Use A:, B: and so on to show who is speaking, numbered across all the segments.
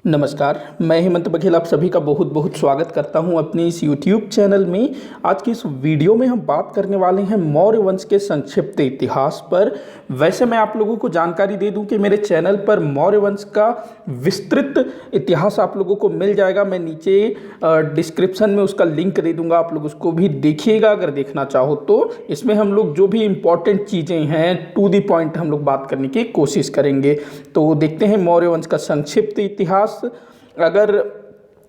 A: नमस्कार, मैं हेमंत बघेल आप सभी का बहुत बहुत स्वागत करता हूं अपने इस YouTube चैनल में। आज की इस वीडियो में हम बात करने वाले हैं मौर्य वंश के संक्षिप्त इतिहास पर। वैसे मैं आप लोगों को जानकारी दे दूं कि मेरे चैनल पर मौर्य वंश का विस्तृत इतिहास आप लोगों को मिल जाएगा। मैं नीचे डिस्क्रिप्शन में उसका लिंक दे दूंगा, आप लोग उसको भी देखिएगा अगर देखना चाहो तो। इसमें हम लोग जो भी इम्पोर्टेंट चीज़ें हैं टू दी पॉइंट हम लोग बात करने की कोशिश करेंगे। तो देखते हैं मौर्य वंश का संक्षिप्त इतिहास। अगर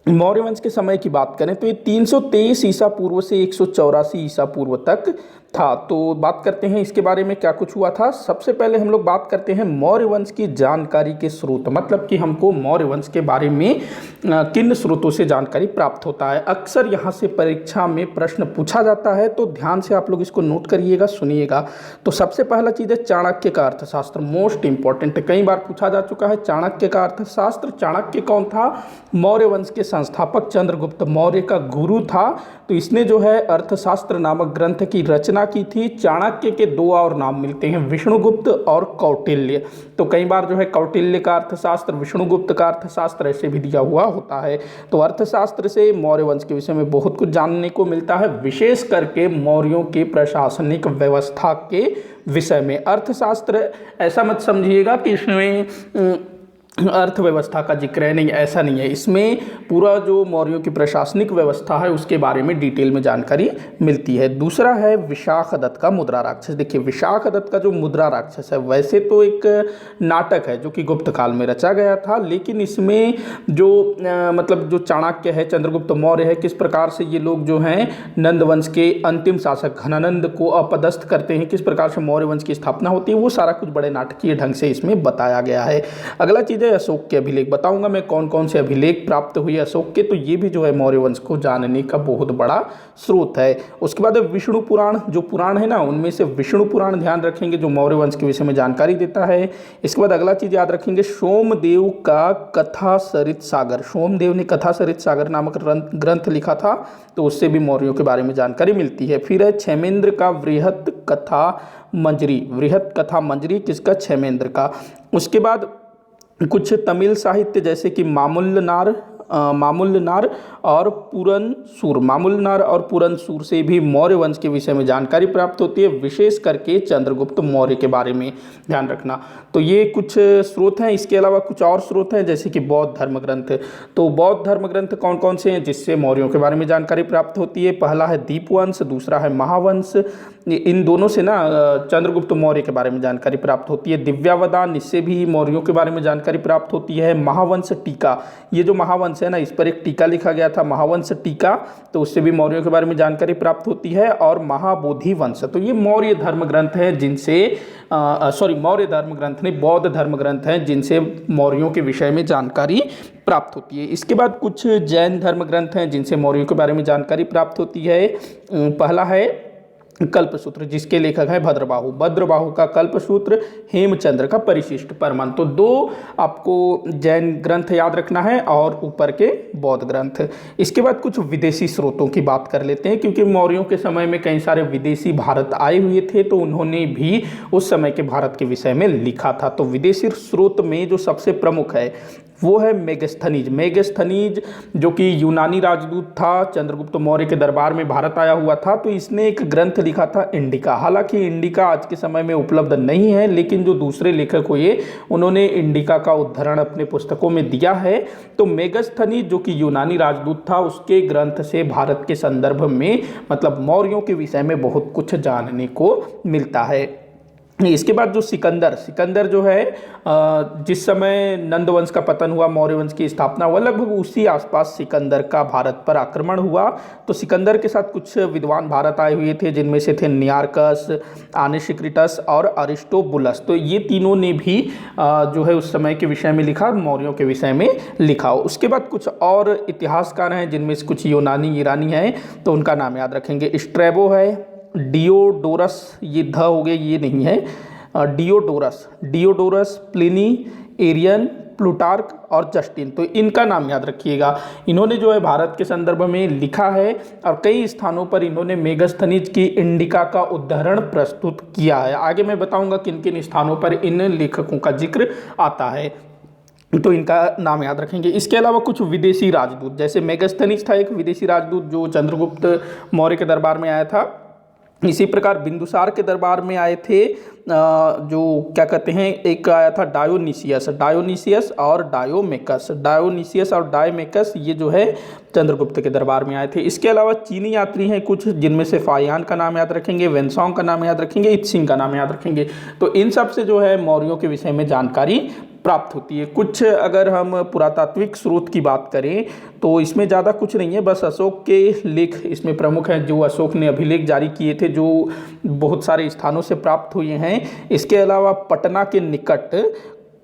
A: मौर्य वंश के समय की बात करें तो ये 323 ईसा पूर्व से 184 ईसा पूर्व तक था। तो बात करते हैं इसके बारे में क्या कुछ हुआ था। सबसे पहले हम लोग बात करते हैं मौर्य वंश की जानकारी के स्रोत, मतलब कि हमको मौर्य वंश के बारे में किन स्रोतों से जानकारी प्राप्त होता है। अक्सर यहाँ से परीक्षा में प्रश्न पूछा जाता है, तो ध्यान से आप लोग इसको नोट करिएगा, सुनिएगा। तो सबसे पहला चीज़ है चाणक्य का अर्थशास्त्र, मोस्ट इंपॉर्टेंट, कई बार पूछा जा चुका है चाणक्य का अर्थशास्त्र। चाणक्य कौन था? मौर्य वंश के संस्थापक चंद्रगुप्त मौर्य का गुरु था। तो इसने जो है अर्थशास्त्र नामक ग्रंथ की रचना की थी। चाणक्य के दो और नाम मिलते हैं, विष्णुगुप्त और कौटिल्य। तो कई बार जो है कौटिल्य का अर्थशास्त्र, विष्णुगुप्त का अर्थशास्त्र ऐसे भी दिया हुआ होता है। तो अर्थशास्त्र से मौर्य वंश के विषय में बहुत कुछ जानने को मिलता है, विशेष करके मौर्यों के प्रशासनिक व्यवस्था के विषय में। अर्थशास्त्र ऐसा मत समझिएगा कि इसमें अर्थव्यवस्था का जिक्र है, नहीं, ऐसा नहीं है। इसमें पूरा जो मौर्यों की प्रशासनिक व्यवस्था है उसके बारे में डिटेल में जानकारी मिलती है। दूसरा है विशाखदत्त का मुद्रा राक्षस। देखिए, विशाखदत्त का जो मुद्रा राक्षस है वैसे तो एक नाटक है जो कि गुप्त काल में रचा गया था, लेकिन इसमें जो मतलब जो चाणक्य है, चंद्रगुप्त मौर्य है, किस प्रकार से ये लोग जो हैं नंद वंश के अंतिम शासक घनानंद को अपदस्थ करते हैं, किस प्रकार से मौर्य वंश की स्थापना होती है, वो सारा कुछ बड़े नाटकीय ढंग से इसमें बताया गया है। अगला चीज़ अशोक के अभिलेख, बताऊंगा मैं कौन कौन से अभिलेख प्राप्त हुए अशोक के। तो ये भी जो है मौर्य वंश को जानने का बहुत बड़ा स्रोत है। उसके बाद विष्णु पुराण, जो पुराण है ना, उनमें से विष्णु पुराण ध्यान रखेंगे जो मौर्य वंश के विषय में जानकारी देता है। इसके बाद अगला चीज याद रखेंगे सोमदेव का कथा सरित सागर। सोमदेव ने कथा सरित सागर नामक ग्रंथ लिखा था, तो उससे भी मौर्यों के बारे में जानकारी मिलती है। फिर है क्षेमेंद्र का वृहत कथा मंजरी। वृहत कथा मंजरी किसका? क्षेमेंद्र का। उसके बाद कुछ तमिल साहित्य जैसे कि मामुल्लनार और पुरनसूर, मामुल्लनार और पुरनसूर से भी मौर्य वंश के विषय में जानकारी प्राप्त होती है, विशेष करके चंद्रगुप्त मौर्य के बारे में ध्यान रखना। तो ये कुछ स्रोत हैं। इसके अलावा कुछ और स्रोत हैं जैसे कि बौद्ध धर्म ग्रंथ। तो बौद्ध धर्म ग्रंथ कौन कौन से हैं जिससे मौर्यों के बारे में जानकारी प्राप्त होती है? पहला है दीपवंश, दूसरा है महावंश। इन दोनों से ना चंद्रगुप्त मौर्य के बारे में जानकारी प्राप्त होती है। दिव्यावदान, इससे भी मौर्यों के बारे में जानकारी प्राप्त होती है। महावंश टीका, ये जो महावंश है ना, इस पर एक टीका लिखा गया था, महावंश टीका, तो उससे भी मौर्यों के बारे में जानकारी प्राप्त होती है। और महाबोधि वंश, तो ये मौर्य धर्म ग्रंथ हैं जिनसे मौर्य धर्म ग्रंथ नहीं, बौद्ध धर्म ग्रंथ हैं जिनसे मौर्यों के विषय में जानकारी प्राप्त होती है। इसके बाद कुछ जैन धर्म ग्रंथ हैं जिनसे मौर्यों के बारे में जानकारी प्राप्त होती है। पहला है कल्पसूत्र, जिसके लेखक है भद्रबाहु। भद्रबाहु का कल्पसूत्र, हेमचंद्र का परिशिष्ट प्रमाण। तो दो आपको जैन ग्रंथ याद रखना है और ऊपर के बौद्ध ग्रंथ। इसके बाद कुछ विदेशी स्रोतों की बात कर लेते हैं, क्योंकि मौर्यों के समय में कई सारे विदेशी भारत आए हुए थे, तो उन्होंने भी उस समय के भारत के विषय में लिखा था। तो विदेशी स्रोत में जो सबसे प्रमुख है वो है मेगस्थनीज। मेगस्थनीज जो कि यूनानी राजदूत था, चंद्रगुप्त मौर्य के दरबार में भारत आया हुआ था, तो इसने एक ग्रंथ लिखा था इंडिका। हालांकि इंडिका आज के समय में उपलब्ध नहीं है, लेकिन जो दूसरे लेखक हुए उन्होंने इंडिका का उद्धरण अपने पुस्तकों में दिया है। तो मेगस्थनीज जो कि यूनानी राजदूत था, उसके ग्रंथ से भारत के संदर्भ में, मतलब मौर्यों के विषय में बहुत कुछ जानने को मिलता है। इसके बाद जो सिकंदर जो है, जिस समय नंद वंश का पतन हुआ, मौर्य वंश की स्थापना हुआ, लगभग उसी आसपास सिकंदर का भारत पर आक्रमण हुआ। तो सिकंदर के साथ कुछ विद्वान भारत आए हुए थे, जिनमें से थे नियार्कस, आनेसिक्रिटस और अरिस्टोबुलस। तो ये तीनों ने भी जो है उस समय के विषय में लिखा, मौर्यों के विषय में लिखा। उसके बाद कुछ और इतिहासकार हैं जिनमें से कुछ यूनानी ईरानी हैं, तो उनका नाम याद रखेंगे। स्ट्रैबो है, डियोडोरस, ये ध हो गए, ये नहीं है, डियोडोरस, प्लिनी, एरियन, प्लूटार्क और जस्टिन। तो इनका नाम याद रखिएगा। इन्होंने जो है भारत के संदर्भ में लिखा है और कई स्थानों पर इन्होंने मेगस्थनीज की इंडिका का उदाहरण प्रस्तुत किया है। आगे मैं बताऊंगा किन किन स्थानों पर इन लेखकों का जिक्र आता है। तो इनका नाम याद रखेंगे। इसके अलावा कुछ विदेशी राजदूत, जैसे मेगास्थनीज था एक विदेशी राजदूत जो चंद्रगुप्त मौर्य के दरबार में आया था। इसी प्रकार बिंदुसार के दरबार में आए थे जो क्या कहते हैं, एक आया था डायोनिसियस और डायोमेकस, ये जो है चंद्रगुप्त के दरबार में आए थे। इसके अलावा चीनी यात्री हैं कुछ, जिनमें से फायान का नाम याद रखेंगे, वेनसोंग का नाम याद रखेंगे, इत्सिंग का नाम याद रखेंगे। तो इन सब से जो है मौर्यों के विषय में जानकारी प्राप्त होती है। कुछ अगर हम पुरातात्विक स्रोत की बात करें तो इसमें ज़्यादा कुछ नहीं है, बस अशोक के लेख इसमें प्रमुख हैं, जो अशोक ने अभिलेख जारी किए थे, जो बहुत सारे स्थानों से प्राप्त हुए हैं। इसके अलावा पटना के निकट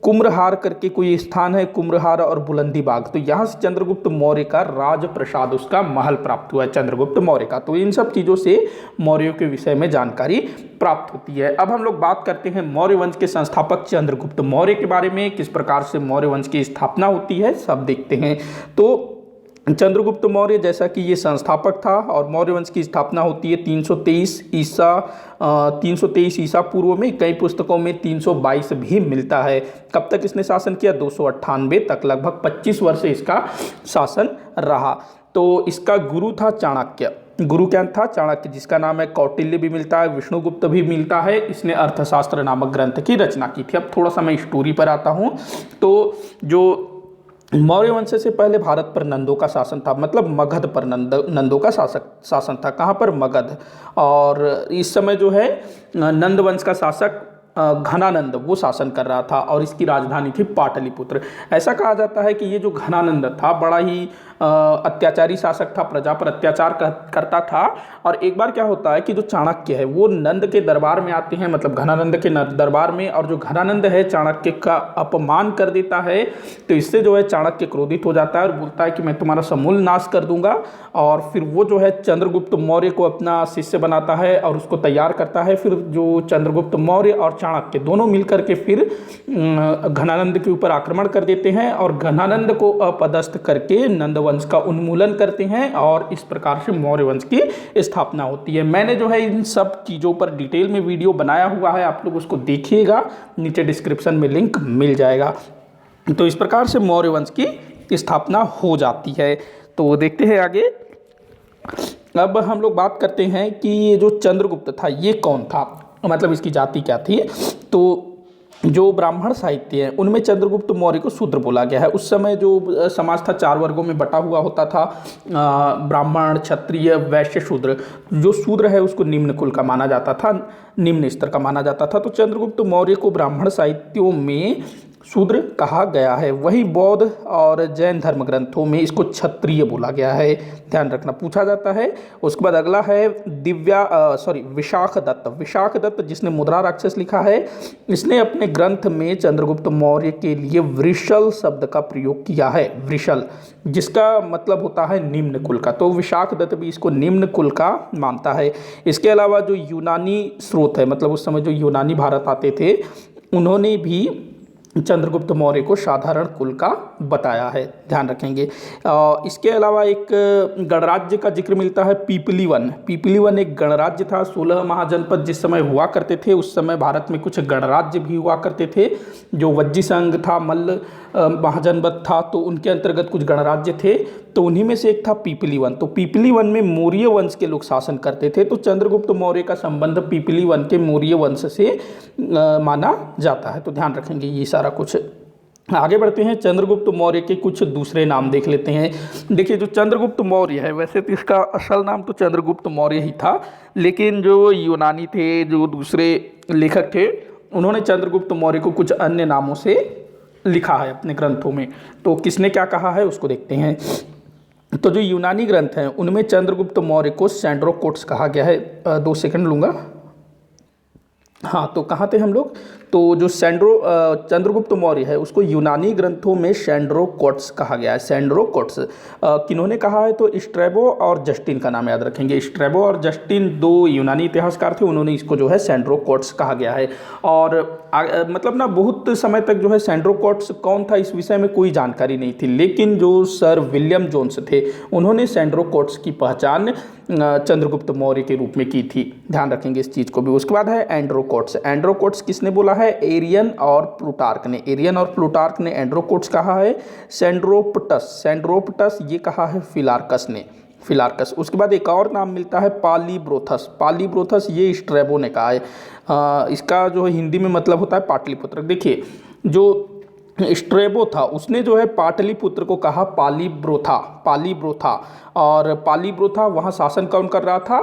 A: कुम्रहार करके कोई स्थान है, कुम्रहार और बुलंदी बाग, तो यहाँ से चंद्रगुप्त मौर्य का राजप्रसाद, उसका महल प्राप्त हुआ है चंद्रगुप्त मौर्य का। तो इन सब चीज़ों से मौर्यों के विषय में जानकारी प्राप्त होती है। अब हम लोग बात करते हैं मौर्य वंश के संस्थापक चंद्रगुप्त मौर्य के बारे में, किस प्रकार से मौर्य वंश की स्थापना होती है, सब देखते हैं। तो चंद्रगुप्त मौर्य जैसा कि ये संस्थापक था और मौर्य वंश की स्थापना होती है 323 ईसा पूर्व में। कई पुस्तकों में 322 भी मिलता है। कब तक इसने शासन किया? 298 तक, लगभग 25 वर्ष इसका शासन रहा। तो इसका गुरु था चाणक्य। गुरु क्या था? चाणक्य, जिसका नाम है कौटिल्य भी मिलता है, विष्णुगुप्त भी मिलता है। इसने अर्थशास्त्र नामक ग्रंथ की रचना की थी। अब थोड़ा सा मैं स्टोरी पर आता हूँ। तो जो मौर्य वंश से पहले भारत पर नंदों का शासन था, मतलब मगध पर नंदों का शासन था। कहाँ पर? मगध। और इस समय जो है नंद वंश का शासक घनानंद वो शासन कर रहा था और इसकी राजधानी थी पाटलिपुत्र। ऐसा कहा जाता है कि ये जो घनानंद था बड़ा ही अत्याचारी शासक था, प्रजा पर अत्याचार करता था। और एक बार क्या होता है कि जो चाणक्य है वो नंद के दरबार में आते हैं, मतलब घनानंद के दरबार में, और जो घनानंद है चाणक्य का अपमान कर देता है। तो इससे जो है चाणक्य क्रोधित हो जाता है और बोलता है कि मैं तुम्हारा समूल नाश कर दूंगा। और फिर वो जो है चंद्रगुप्त मौर्य को अपना शिष्य बनाता है और उसको तैयार करता है। फिर जो चंद्रगुप्त मौर्य और चाणक्य दोनों मिलकर के फिर घनानंद के ऊपर आक्रमण कर देते हैं और घनानंद को अपदस्थ करके नंद वंश का उन्मूलन करते हैं और इस प्रकार से मौर्य वंश की स्थापना होती है। मैंने जो है इन सब चीज़ों पर डिटेल में वीडियो बनाया हुआ है, आप लोग उसको देखिएगा, नीचे डिस्क्रिप्शन में लिंक मिल जाएगा। तो इस प्रकार से मौर्य वंश की स्थापना हो जाती है। तो देखते हैं आगे। अब हम लोग बात करते हैं कि ये जो चंद्रगुप्त था ये कौन था, मतलब इसकी जाति क्या थी। तो जो ब्राह्मण साहित्य है उनमें चंद्रगुप्त मौर्य को शूद्र बोला गया है। उस समय जो समाज था 4 वर्गों में बटा हुआ होता था, ब्राह्मण, क्षत्रिय, वैश्य, शूद्र। जो शूद्र है उसको निम्न कुल का माना जाता था, निम्न स्तर का माना जाता था। तो चंद्रगुप्त मौर्य को ब्राह्मण साहित्यों में शूद्र कहा गया है। वही बौद्ध और जैन धर्म ग्रंथों में इसको क्षत्रिय बोला गया है, ध्यान रखना, पूछा जाता है। उसके बाद अगला है विशाख दत्त जिसने मुद्रा राक्षस लिखा है। इसने अपने ग्रंथ में चंद्रगुप्त मौर्य के लिए वृषल शब्द का प्रयोग किया है। वृषल जिसका मतलब होता है निम्न कुल का, तो विशाख दत्त भी इसको निम्न कुल का मानता है। इसके अलावा जो यूनानी स्रोत है, मतलब उस समय जो यूनानी भारत आते थे, उन्होंने भी चंद्रगुप्त मौर्य को साधारण कुल का बताया है, ध्यान रखेंगे। इसके अलावा एक गणराज्य का जिक्र मिलता है, पीपलीवन एक गणराज्य था। 16 महाजनपद जिस समय हुआ करते थे, उस समय भारत में कुछ गणराज्य भी हुआ करते थे। जो वज्जी संघ था, मल्ल महाजनपद था, तो उनके अंतर्गत कुछ गणराज्य थे, तो उन्हीं में से एक था पीपलीवन। तो पीपलीवन में मौर्य वंश के लोग शासन करते थे। तो चंद्रगुप्त मौर्य का संबंध पीपलीवन के मौर्य वंश से माना जाता है। तो ध्यान रखेंगे ये सारा कुछ। आगे बढ़ते हैं, चंद्रगुप्त मौर्य के कुछ दूसरे नाम देख लेते हैं। देखिए जो चंद्रगुप्त मौर्य है, वैसे तो इसका असल नाम तो चंद्रगुप्त मौर्य ही था, लेकिन जो यूनानी थे, जो दूसरे लेखक थे, उन्होंने चंद्रगुप्त मौर्य को कुछ अन्य नामों से लिखा है अपने ग्रंथों में। तो किसने क्या कहा है उसको देखते हैं। तो जो यूनानी ग्रंथ हैं उनमें चंद्रगुप्त मौर्य को सैंड्रोकोट्स कहा गया है। 2 सेकंड लूँगा। हाँ, तो कहाँ थे हम लोग? तो जो चंद्रगुप्त मौर्य है उसको यूनानी ग्रंथों में सैंड्रोकोट्स कहा गया है। सैंड्रोकोट्स किन्होंने कहा है? तो स्ट्रैबो और जस्टिन का नाम याद रखेंगे। स्ट्रैबो और जस्टिन 2 यूनानी इतिहासकार थे, उन्होंने इसको जो है सैंड्रोकोट्स कहा गया है। और मतलब ना बहुत समय तक जो है सैंड्रोकोट्स कौन था इस विषय में कोई जानकारी नहीं थी, लेकिन जो सर विलियम जोन्स थे उन्होंने सैंड्रोकोट्स की पहचान चंद्रगुप्त मौर्य के रूप में की थी। ध्यान रखेंगे इस चीज़ को भी। उसके बाद है एंड्रोकोट्स। एंड्रोकोट्स किसने बोला है? एरियन और प्लूटार्क ने। एरियन और प्लूटार्क ने एंड्रोकोट्स कहा है। सेंड्रोपटस, सेंड्रोपटस ये कहा है फिलार्कस ने, फिलार्कस। उसके बाद एक और नाम मिलता है पालीब्रोथस। पालीब्रोथस ये स्ट्रैबो ने कहा है। इसका जो हिंदी में मतलब होता है पाटलिपुत्र। देखिए जो स्ट्रेबो था उसने जो है पाटलिपुत्र को कहा पालीब्रोथा, पालीब्रोथा। और पालीब्रोथा वहाँ शासन कौन कर रहा था?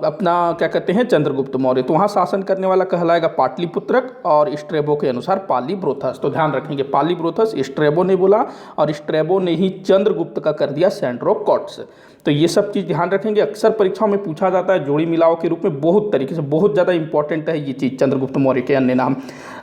A: अपना क्या कहते हैं, चंद्रगुप्त मौर्य। तो वहाँ शासन करने वाला कहलाएगा पाटलिपुत्रक और स्ट्रेबो के अनुसार पालीब्रोथस। तो ध्यान रखेंगे पालीब्रोथस स्ट्रेबो ने बोला और स्ट्रेबो ने ही चंद्रगुप्त का कर दिया सेंड्रोकोट्स। तो ये सब चीज़ ध्यान रखेंगे। अक्सर परीक्षाओं में पूछा जाता है जोड़ी मिलाओ के रूप में, बहुत तरीके से, बहुत ज़्यादा इंपॉर्टेंट है ये चीज़, चंद्रगुप्त मौर्य के अन्य नाम।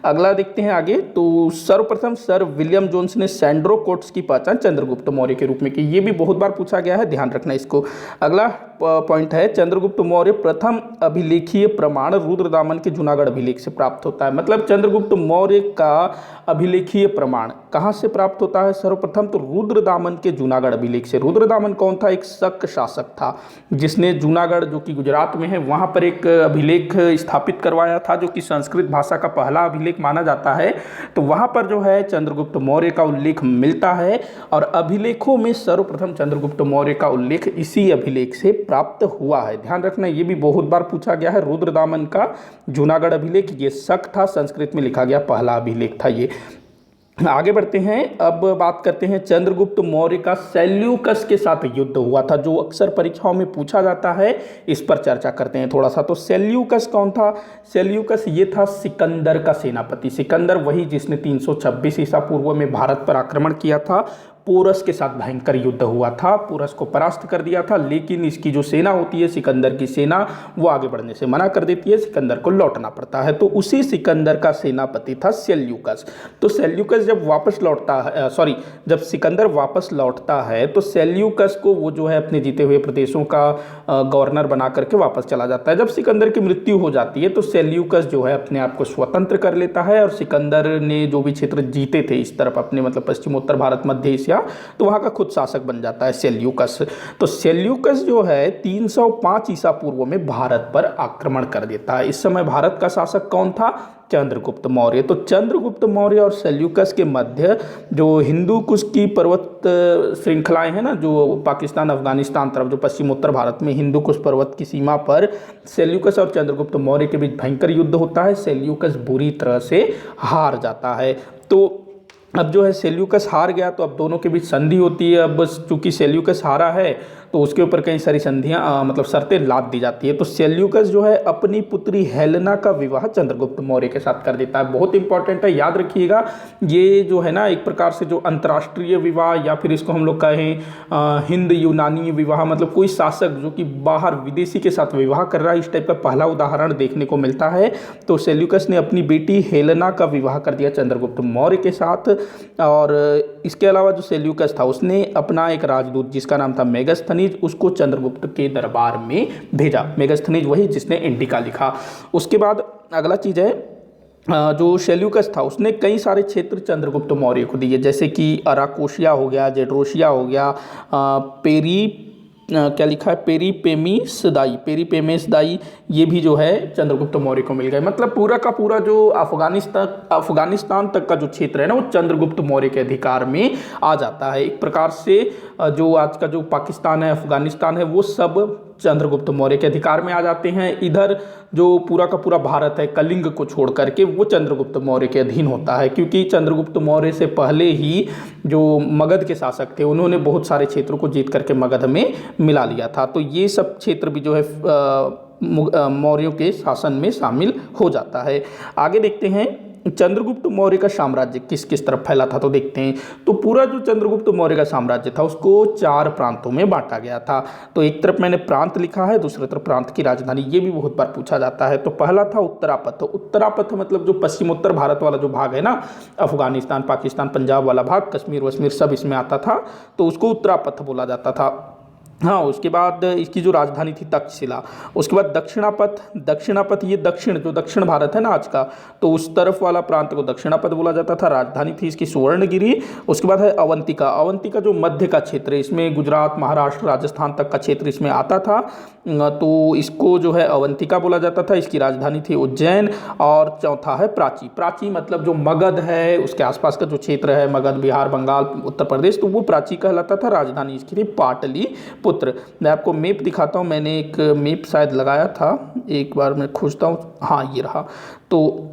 A: अगला देखते हैं आगे। तो सर्वप्रथम सर विलियम जोन्स ने सेंड्रोकोट्स की पहचान चंद्रगुप्त मौर्य के रूप में की। ये भी बहुत बार पूछा गया है, ध्यान रखना इसको। अगला पॉइंट है चंद्रगुप्त मौर्य प्रथम अभिलेखीय प्रमाण रुद्रदामन के जूनागढ़ अभिलेख से प्राप्त होता है। मतलब चंद्रगुप्त मौर्य का अभिलेखीय प्रमाण कहाँ से प्राप्त होता है? सर्वप्रथम तो रुद्रदामन के जूनागढ़ अभिलेख से। रुद्रदामन कौन था? एक शक शासक था जिसने जूनागढ़ जो कि गुजरात में है वहाँ पर एक अभिलेख स्थापित करवाया था जो कि संस्कृत भाषा का पहला अभिलेख माना जाता है। तो वहाँ पर जो है चंद्रगुप्त मौर्य का उल्लेख मिलता है और अभिलेखों में सर्वप्रथम चंद्रगुप्त मौर्य का उल्लेख इसी अभिलेख से प्राप्त हुआ है। ध्यान रखना ये भी बहुत बार पूछा गया है। रुद्रदामन का जूनागढ़ अभिलेख ये शक था, संस्कृत में लिखा गया पहला अभिलेख था ये। आगे बढ़ते हैं। अब बात करते हैं चंद्रगुप्त मौर्य का सेल्यूकस के साथ युद्ध हुआ था, जो अक्सर परीक्षाओं में पूछा जाता है। इस पर चर्चा करते हैं थोड़ा सा। तो सेल्यूकस कौन था? सेल्यूकस ये था सिकंदर का सेनापति। सिकंदर वही जिसने 326 ईसा पूर्व में भारत पर आक्रमण किया था। पोरस के साथ भयंकर युद्ध हुआ था, पोरस को परास्त कर दिया था, लेकिन इसकी जो सेना होती है सिकंदर की सेना, वो आगे बढ़ने से मना कर देती है, सिकंदर को लौटना पड़ता है। तो उसी सिकंदर का सेनापति था सेल्यूकस। तो सेल्यूकस जब वापस लौटता है, जब सिकंदर वापस लौटता है तो सेल्यूकस को वो जो है अपने जीते हुए प्रदेशों का गवर्नर बना करके वापस चला जाता है। जब सिकंदर की मृत्यु हो जाती है तो सेल्यूकस जो है अपने आप को स्वतंत्र कर लेता है और सिकंदर ने जो भी क्षेत्र जीते थे इस तरफ अपने, मतलब पश्चिमोत्तर भारत, मध्य एशिया, तो वहाँ का खुद शासक बन जाता है सेल्यूकस। तो सेल्यूकस जो है 305 ईसा पूर्व में भारत पर आक्रमण कर देता है। इस समय भारत का शासक कौन था? चंद्रगुप्त मौर्य। तो चंद्रगुप्त मौर्य और सेल्यूकस के मध्य जो हिंदू कुश की पर्वत श्रृंखलाएं हैं ना, जो पाकिस्तान अफगानिस्तान तरफ, जो पश्चिमोत्तर भारत में हिंदू कुश पर्वत की सीमा पर सेल्यूकस और चंद्रगुप्त मौर्य के बीच भयंकर युद्ध होता है। सेल्यूकस बुरी तरह से हार जाता है। तो अब जो है सेल्यूकस हार गया तो अब दोनों के बीच संधि होती है। अब चूंकि सेल्यूकस हारा है तो उसके ऊपर कई सारी संधियां मतलब शर्तें लाद दी जाती है। तो सेल्यूकस जो है अपनी पुत्री हेलेना का विवाह चंद्रगुप्त मौर्य के साथ कर देता है। बहुत इंपॉर्टेंट है, याद रखिएगा। ये जो है ना एक प्रकार से जो अंतर्राष्ट्रीय विवाह या फिर इसको हम लोग कहें हिंद यूनानी विवाह, मतलब कोई शासक जो कि बाहर विदेशी के साथ विवाह कर रहा है, इस टाइप का पहला उदाहरण देखने को मिलता है। तो सेल्यूकस ने अपनी बेटी हेलेना का विवाह कर दिया चंद्रगुप्त मौर्य के साथ। और इसके अलावा जो सेल्यूकस था उसने अपना एक राजदूत जिसका नाम था मेगास्थनीज, उसको चंद्रगुप्त के दरबार में भेजा। मेगास्थनीज वही जिसने इंडिका लिखा। उसके बाद अगला चीज़ है जो सेल्यूकस था उसने कई सारे क्षेत्र चंद्रगुप्त मौर्य को दिए, जैसे कि अराकोशिया हो गया, जेड्रोशिया हो गया, क्या लिखा है, पेरीपेमेसदाई, पेरीपेमेसदाई, ये भी जो है चंद्रगुप्त मौर्य को मिल गए। मतलब पूरा का पूरा जो अफगानिस्तान तक का जो क्षेत्र है ना वो चंद्रगुप्त मौर्य के अधिकार में आ जाता है। एक प्रकार से जो आज का जो पाकिस्तान है, अफगानिस्तान है, वो सब चंद्रगुप्त मौर्य के अधिकार में आ जाते हैं। इधर जो पूरा का पूरा भारत है कलिंग को छोड़ करके वो चंद्रगुप्त मौर्य के अधीन होता है, क्योंकि चंद्रगुप्त मौर्य से पहले ही जो मगध के शासक थे उन्होंने बहुत सारे क्षेत्रों को जीत करके मगध में मिला लिया था। तो ये सब क्षेत्र भी जो है मौर्यों के शासन में शामिल हो जाता है। आगे देखते हैं चंद्रगुप्त मौर्य का साम्राज्य किस किस तरफ फैला था, तो देखते हैं। तो पूरा जो चंद्रगुप्त मौर्य का साम्राज्य था उसको 4 प्रांतों में बांटा गया था। तो एक तरफ मैंने प्रांत लिखा है, दूसरी तरफ प्रांत की राजधानी, ये भी बहुत बार पूछा जाता है। तो पहला था उत्तरापथ। तो उत्तरापथ मतलब जो पश्चिमोत्तर भारत वाला जो भाग है ना, अफगानिस्तान, पाकिस्तान, पंजाब वाला भाग, कश्मीर वश्मीर सब इसमें आता था, तो उसको उत्तरापथ बोला जाता था। हाँ, उसके बाद इसकी जो राजधानी थी तक्षशिला। उसके बाद दक्षिणापथ, दक्षिणापथ ये दक्षिण, जो दक्षिण भारत है ना आज का, तो उस तरफ वाला प्रांत को दक्षिणापथ बोला जाता था। राजधानी थी इसकी सुवर्णगिरी। उसके बाद है अवंतिका, अवंतिका जो मध्य का क्षेत्र है, इसमें गुजरात, महाराष्ट्र, राजस्थान तक का क्षेत्र इसमें आता था, तो इसको जो है अवंतिका बोला जाता था। इसकी राजधानी थी उज्जैन। और चौथा है प्राची, प्राची मतलब जो मगध है उसके आसपास का जो क्षेत्र है, मगध, बिहार, बंगाल, उत्तर प्रदेश, तो वो प्राची कहलाता था। राजधानी इसकी थी पाटलिपुत्र। मैं आपको मैप दिखाता हूँ, मैंने एक मैप शायद लगाया था, एक बार मैं खोजता हूँ, हाँ ये रहा। तो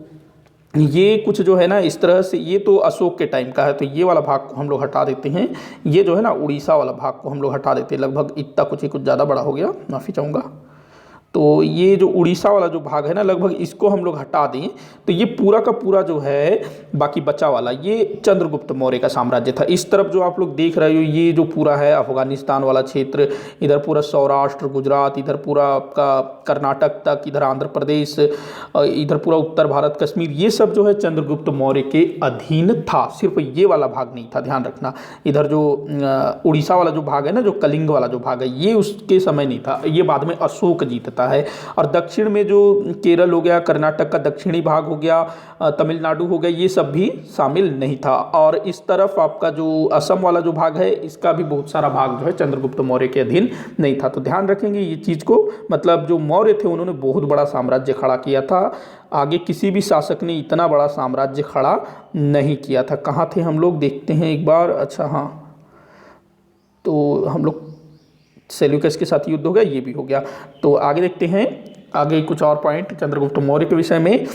A: ये कुछ जो है ना इस तरह से, ये तो अशोक के टाइम का है, तो ये वाला भाग को हम लोग हटा देते हैं। ये जो है ना उड़ीसा वाला भाग को हम लोग हटा देते हैं, लगभग इतना कुछ ही, कुछ ज़्यादा बड़ा हो गया, माफ़ी चाहूँगा। तो ये जो उड़ीसा वाला जो भाग है ना, लगभग इसको हम लोग हटा दें तो ये पूरा का पूरा जो है बाकी बचा वाला, ये चंद्रगुप्त मौर्य का साम्राज्य था। इस तरफ जो आप लोग देख रहे हो ये जो पूरा है अफगानिस्तान वाला क्षेत्र, इधर पूरा सौराष्ट्र, गुजरात, इधर पूरा आपका कर्नाटक तक, इधर आंध्र प्रदेश, इधर पूरा उत्तर भारत, कश्मीर, ये सब जो है चंद्रगुप्त मौर्य के अधीन था। सिर्फ ये वाला भाग नहीं था, ध्यान रखना। इधर जो उड़ीसा वाला जो भाग है ना, जो कलिंग वाला जो भाग है, ये उसके समय नहीं था, ये बाद में अशोक जीतता है। और दक्षिण में जो केरल हो गया, कर्नाटक का दक्षिणी भाग हो गया, तमिलनाडु हो गया, ये सब भी शामिल नहीं था। और इस तरफ आपका जो असम वाला जो भाग है, इसका भी बहुत सारा भाग जो है चंद्रगुप्त मौर्य के अधीन नहीं था। तो ध्यान रखेंगे ये चीज़ को, मतलब जो मौर्य थे उन्होंने बहुत बड़ा साम्राज्य खड़ा किया था। आगे किसी भी शासक ने इतना बड़ा साम्राज्य खड़ा नहीं किया था। कहाँ थे हम लोग, देखते हैं एक बार। अच्छा हाँ, तो हम लोग सेल्यूकस के साथ युद्ध हो गया, ये भी हो गया। तो आगे देखते हैं, आगे कुछ और पॉइंट चंद्रगुप्त मौर्य के विषय में।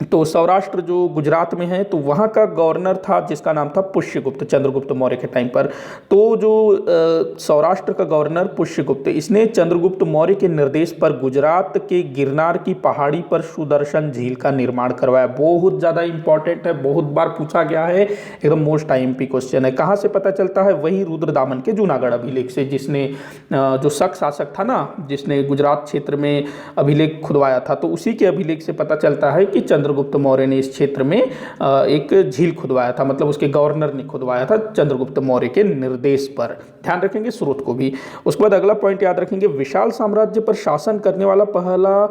A: तो सौराष्ट्र जो गुजरात में है, तो वहाँ का गवर्नर था जिसका नाम था पुष्यगुप्त, चंद्रगुप्त मौर्य के टाइम पर। तो जो सौराष्ट्र का गवर्नर पुष्यगुप्त, इसने चंद्रगुप्त मौर्य के निर्देश पर गुजरात के गिरनार की पहाड़ी पर सुदर्शन झील का निर्माण करवाया। बहुत ज़्यादा इंपॉर्टेंट है, बहुत बार पूछा गया है, एकदम मोस्ट आईएमपी क्वेश्चन है। कहाँ से पता चलता है, वही रुद्रदामन के जूनागढ़ अभिलेख से, जिसने जो शक शासक था ना, जिसने गुजरात क्षेत्र में अभिलेख खुदवाया था, तो उसी के अभिलेख से पता चलता है कि चंद्रगुप्त मौर्य ने इस क्षेत्र में एक झील खुदवाया था, मतलब उसके गवर्नर ने खुदवाया था चंद्रगुप्त मौर्य के निर्देश पर। ध्यान रखेंगे स्रोत को भी। उसके बाद अगला पॉइंट याद रखेंगे, विशाल साम्राज्य पर शासन करने वाला पहला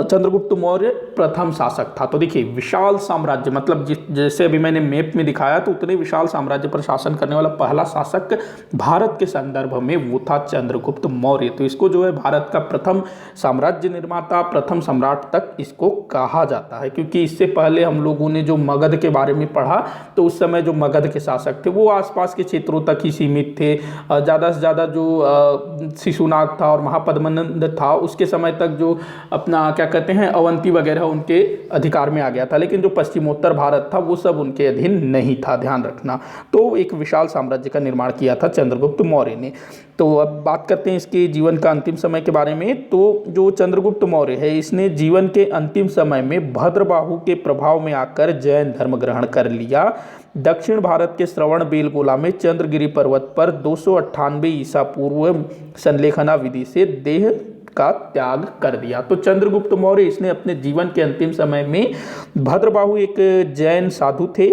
A: चंद्रगुप्त मौर्य प्रथम शासक था। तो देखिए विशाल साम्राज्य मतलब जैसे अभी मैंने मैप में दिखाया, तो उतने विशाल साम्राज्य पर शासन करने वाला पहला शासक भारत के संदर्भ में वो था चंद्रगुप्त मौर्य। तो इसको जो है भारत का प्रथम साम्राज्य निर्माता, प्रथम सम्राट तक इसको कहा जाता है। क्योंकि इससे पहले हम लोगों ने जो मगध के बारे में पढ़ा, तो उस समय जो मगध के शासक थे वो आसपास के क्षेत्रों तक ही सीमित थे। ज़्यादा से ज़्यादा जो शिशुनाग था और महापद्मनंद था, उसके समय तक जो अपना क्या कहते हैं अवंती वगैरह उनके अधिकार में आ गया था, लेकिन जो पश्चिमोत्तर भारत था वो सब उनके अधीन नहीं था, ध्यान रखना। तो एक विशाल साम्राज्य का निर्माण किया था चंद्रगुप्त मौर्य ने। तो अब बात करते हैं इसके जीवन का अंतिम समय के बारे में। तो जो चंद्रगुप्त मौर्य है, इसने जीवन के अंतिम समय में भद्रबाहु के प्रभाव में आकर जैन धर्म ग्रहण कर लिया। दक्षिण भारत के श्रवण बेलगोला में चंद्रगिरी पर्वत पर 298 ईसा पूर्व संलेखना विधि से देह का त्याग कर दिया। तो चंद्रगुप्त मौर्य इसने अपने जीवन के अंतिम समय में, भद्रबाहु एक जैन साधु थे,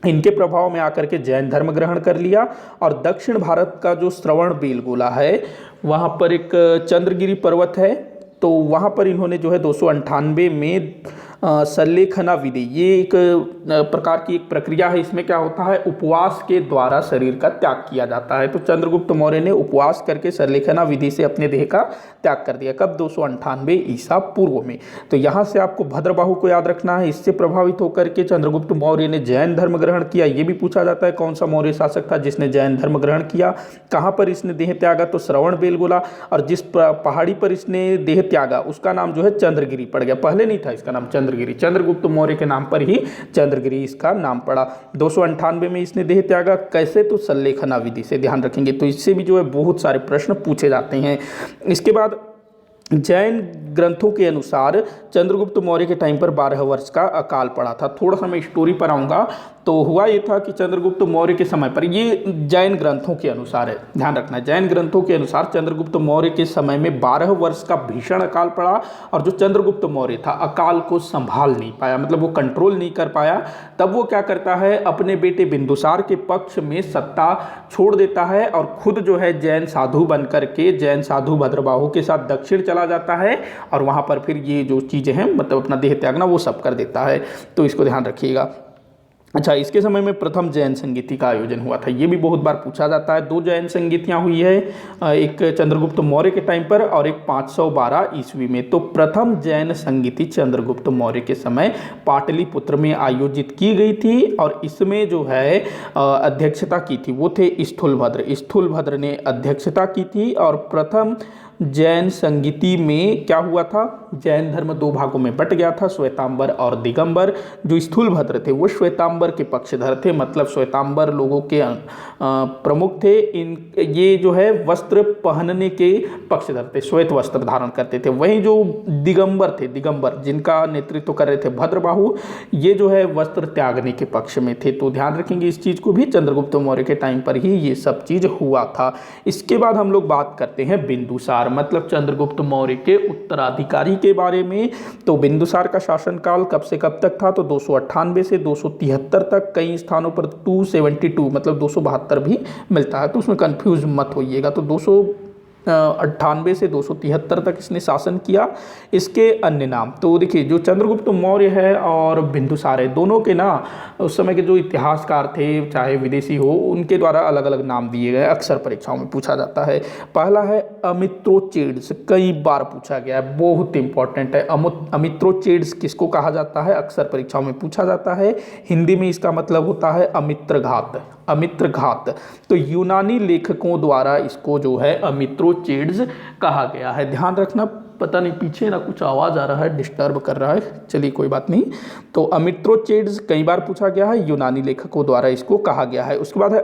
A: इनके प्रभाव में आकर के जैन धर्म ग्रहण कर लिया। और दक्षिण भारत का जो श्रवण बेलगोला है, वहाँ पर एक चंद्रगिरी पर्वत है, तो वहाँ पर इन्होंने जो है 298 में संलेखना विधि, ये एक प्रकार की एक प्रक्रिया है। इसमें क्या होता है, उपवास के द्वारा शरीर का त्याग किया जाता है। तो चंद्रगुप्त मौर्य ने उपवास करके संलेखना विधि से अपने देह का त्याग कर दिया। कब, 298 ईसा पूर्व में। तो यहाँ से आपको भद्रबाहु को याद रखना है। इससे प्रभावित होकर के चंद्रगुप्त मौर्य ने जैन धर्म ग्रहण किया। ये भी पूछा जाता है कौन सा मौर्य शासक था जिसने जैन धर्म ग्रहण किया, कहाँ पर इसने देह त्यागा, तो श्रवण बेलगोला। और जिस पहाड़ी पर इसने देह त्यागा उसका नाम जो है चंद्रगिरी पड़ गया, पहले नहीं था इसका नाम चंद्रगिरी, चंद्रगुप्त मौर्य के नाम पर ही चंद्रगिरी इसका नाम पड़ा। 298 में इसने देह त्यागा, कैसे, तो संलेखना विधि से, ध्यान रखेंगे। तो इससे भी जो है बहुत सारे प्रश्न पूछे जाते हैं। इसके बाद जैन ग्रंथों के अनुसार चंद्रगुप्त मौर्य के टाइम पर 12 वर्ष का अकाल पड़ा था। थोड़ा सा मैं स्टोरी पर आऊँगा। तो हुआ ये था कि चंद्रगुप्त मौर्य के समय पर, ये जैन ग्रंथों के अनुसार है, ध्यान रखना, जैन ग्रंथों के अनुसार चंद्रगुप्त मौर्य के समय में 12 वर्ष का भीषण अकाल पड़ा और जो चंद्रगुप्त मौर्य था अकाल को संभाल नहीं पाया, मतलब वो कंट्रोल नहीं कर पाया। तब वो क्या करता है, अपने बेटे बिंदुसार के पक्ष में सत्ता छोड़ देता है और खुद जो है जैन साधु बन करके, जैन साधु भद्रबाहु के साथ दक्षिण चला जाता है और वहाँ पर फिर ये जो चीज़ें हैं, मतलब अपना देह त्यागना, वो सब कर देता है। तो इसको ध्यान रखिएगा। अच्छा, इसके समय में प्रथम जैन संगीति का आयोजन हुआ था, ये भी बहुत बार पूछा जाता है। 2 जैन संगीतियाँ हुई है, एक चंद्रगुप्त मौर्य के टाइम पर और एक 512 ईस्वी में। तो प्रथम जैन संगीति चंद्रगुप्त मौर्य के समय पाटलिपुत्र में आयोजित की गई थी और इसमें जो है अध्यक्षता की थी वो थे स्थूलभद्र ने अध्यक्षता की थी। और प्रथम जैन संगीति में क्या हुआ था, जैन धर्म 2 भागों में बट गया था, श्वेतांबर और दिगंबर। जो स्थूलभद्र थे वो श्वेतांबर के पक्षधर थे, मतलब श्वेतांबर लोगों के प्रमुख थे। ये जो है वस्त्र पहनने के पक्षधर थे, श्वेत वस्त्र धारण करते थे। वहीं जो दिगंबर जिनका नेतृत्व कर रहे थे भद्रबाहु, ये जो है वस्त्र त्यागने के पक्ष में थे। तो ध्यान रखेंगे इस चीज़ को भी, चंद्रगुप्त मौर्य के टाइम पर ही ये सब चीज़ हुआ था। इसके बाद हम लोग बात करते हैं बिंदुसार, मतलब चंद्रगुप्त मौर्य के उत्तराधिकारी के बारे में। तो बिंदुसार का शासनकाल कब से कब तक था, तो 298 से 273 तक। कई स्थानों पर 272 मतलब 272 भी मिलता है, तो उसमें कंफ्यूज मत होइएगा। तो 298 से 273 तक इसने शासन किया। इसके अन्य नाम तो देखिए, जो चंद्रगुप्त मौर्य है और बिंदुसार है, दोनों के ना उस समय के जो इतिहासकार थे, चाहे विदेशी हो, उनके द्वारा अलग अलग नाम दिए गए, अक्सर परीक्षाओं में पूछा जाता है। पहला है अमित्रोचेड्स, कई बार पूछा गया है, बहुत इंपॉर्टेंट है। अमित्रोचेड्स किसको कहा जाता है, अक्सर परीक्षाओं में पूछा जाता है। हिंदी में इसका मतलब होता है अमित्रघात। तो यूनानी लेखकों द्वारा इसको जो है अमित्रोचेड्स कहा गया है। ध्यान रखना, पता नहीं पीछे ना कुछ आवाज़ आ रहा है, डिस्टर्ब कर रहा है, चलिए कोई बात नहीं। तो अमित्रोचेड्स कई बार पूछा गया है, यूनानी लेखकों द्वारा इसको कहा गया है। उसके बाद है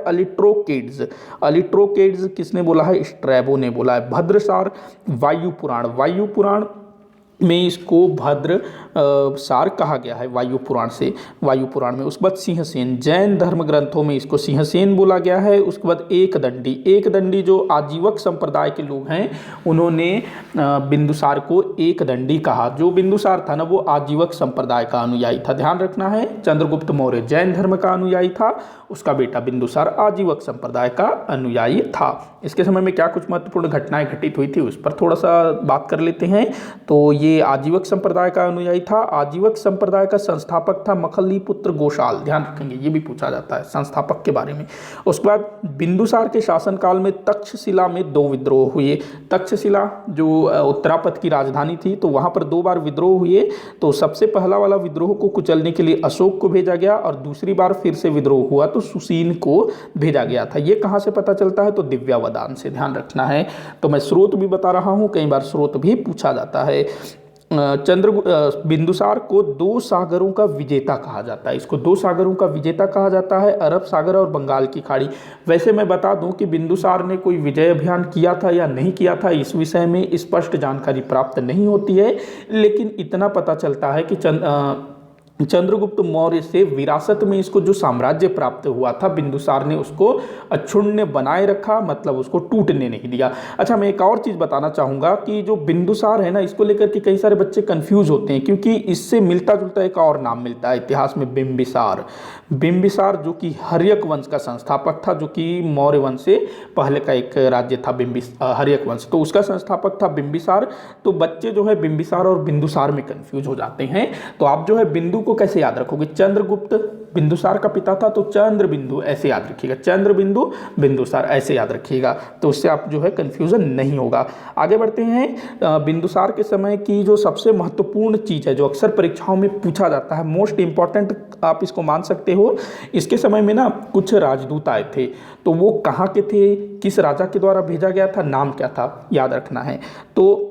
A: अलिट्रोकेड्स किसने बोला है, स्ट्रैबो ने बोला है। भद्रसार, वायु पुराण में इसको भद्र सार कहा गया है, वायु पुराण में। उसके बाद सिंहसेन, जैन धर्म ग्रंथों में इसको सिंहसेन बोला गया है। उसके बाद एक दंडी जो आजीवक संप्रदाय के लोग हैं, उन्होंने बिंदुसार को एक दंडी कहा। जो बिंदुसार था ना, वो आजीवक संप्रदाय का अनुयायी था, ध्यान रखना है। चंद्रगुप्त मौर्य जैन धर्म का अनुयायी था, उसका बेटा बिंदुसार आजीवक संप्रदाय का अनुयायी था। इसके समय में क्या कुछ महत्वपूर्ण घटनाएं घटित हुई थी, उस पर थोड़ा सा बात कर लेते हैं। तो ये आजीवक संप्रदाय का अनुयायी था। आजीवक संप्रदाय का संस्थापक था मखलिपुत्र गोशाल, ध्यान रखेंगे, ये भी पूछा जाता है संस्थापक के बारे में। उसके बाद बिंदुसार के शासनकाल में तक्षशिला में 2 विद्रोह हुए। तक्षशिला जो उत्तरापद की राजधानी थी, तो वहाँ पर 2 बार विद्रोह हुए। तो सबसे पहला वाला विद्रोह को कुचलने के लिए अशोक को भेजा गया और दूसरी बार फिर से विद्रोह हुआ तो सुशील को भेजा गया था। ये कहाँ से पता चलता है, तो दिव्यावदान से, ध्यान रखना है। तो मैं स्रोत भी बता रहा हूँ, कई बार स्रोत भी पूछा जाता है। बिंदुसार को 2 सागरों का विजेता कहा जाता है। इसको 2 सागरों का विजेता कहा जाता है, अरब सागर और बंगाल की खाड़ी। वैसे मैं बता दूं कि बिंदुसार ने कोई विजय अभियान किया था या नहीं किया था, इस विषय में स्पष्ट जानकारी प्राप्त नहीं होती है, लेकिन इतना पता चलता है कि चंद्रगुप्त मौर्य से विरासत में इसको जो साम्राज्य प्राप्त हुआ था, बिंदुसार ने उसको अक्षुण्ण बनाए रखा, मतलब उसको टूटने नहीं दिया। अच्छा, मैं एक और चीज़ बताना चाहूँगा कि जो बिंदुसार है ना, इसको लेकर के कई सारे बच्चे कंफ्यूज होते हैं, क्योंकि इससे मिलता जुलता एक और नाम मिलता है इतिहास में, बिंबिसार जो कि हर्यक वंश का संस्थापक था, जो कि मौर्य वंश से पहले का एक राज्य था हर्यक वंश, तो उसका संस्थापक था बिंबिसार। तो बच्चे जो है बिंबिसार और बिंदुसार में कंफ्यूज हो जाते हैं। तो आप जो है बिंदु को कैसे याद रखोगे, चंद्रगुप्त बिंदुसार का पिता था, तो चंद्र बिंदु ऐसे याद रखिएगा, चंद्र बिंदु बिंदुसार ऐसे याद रखिएगा, तो उससे आप जो है कंफ्यूजन नहीं होगा। आगे बढ़ते हैं। बिंदुसार के समय की जो सबसे महत्वपूर्ण चीज़ है, जो अक्सर परीक्षाओं में पूछा जाता है, मोस्ट इंपॉर्टेंट आप इसको मान सकते हो, इसके समय में ना कुछ राजदूत आए थे। तो वो कहाँ के थे, किस राजा के द्वारा भेजा गया था, नाम क्या था, याद रखना है। तो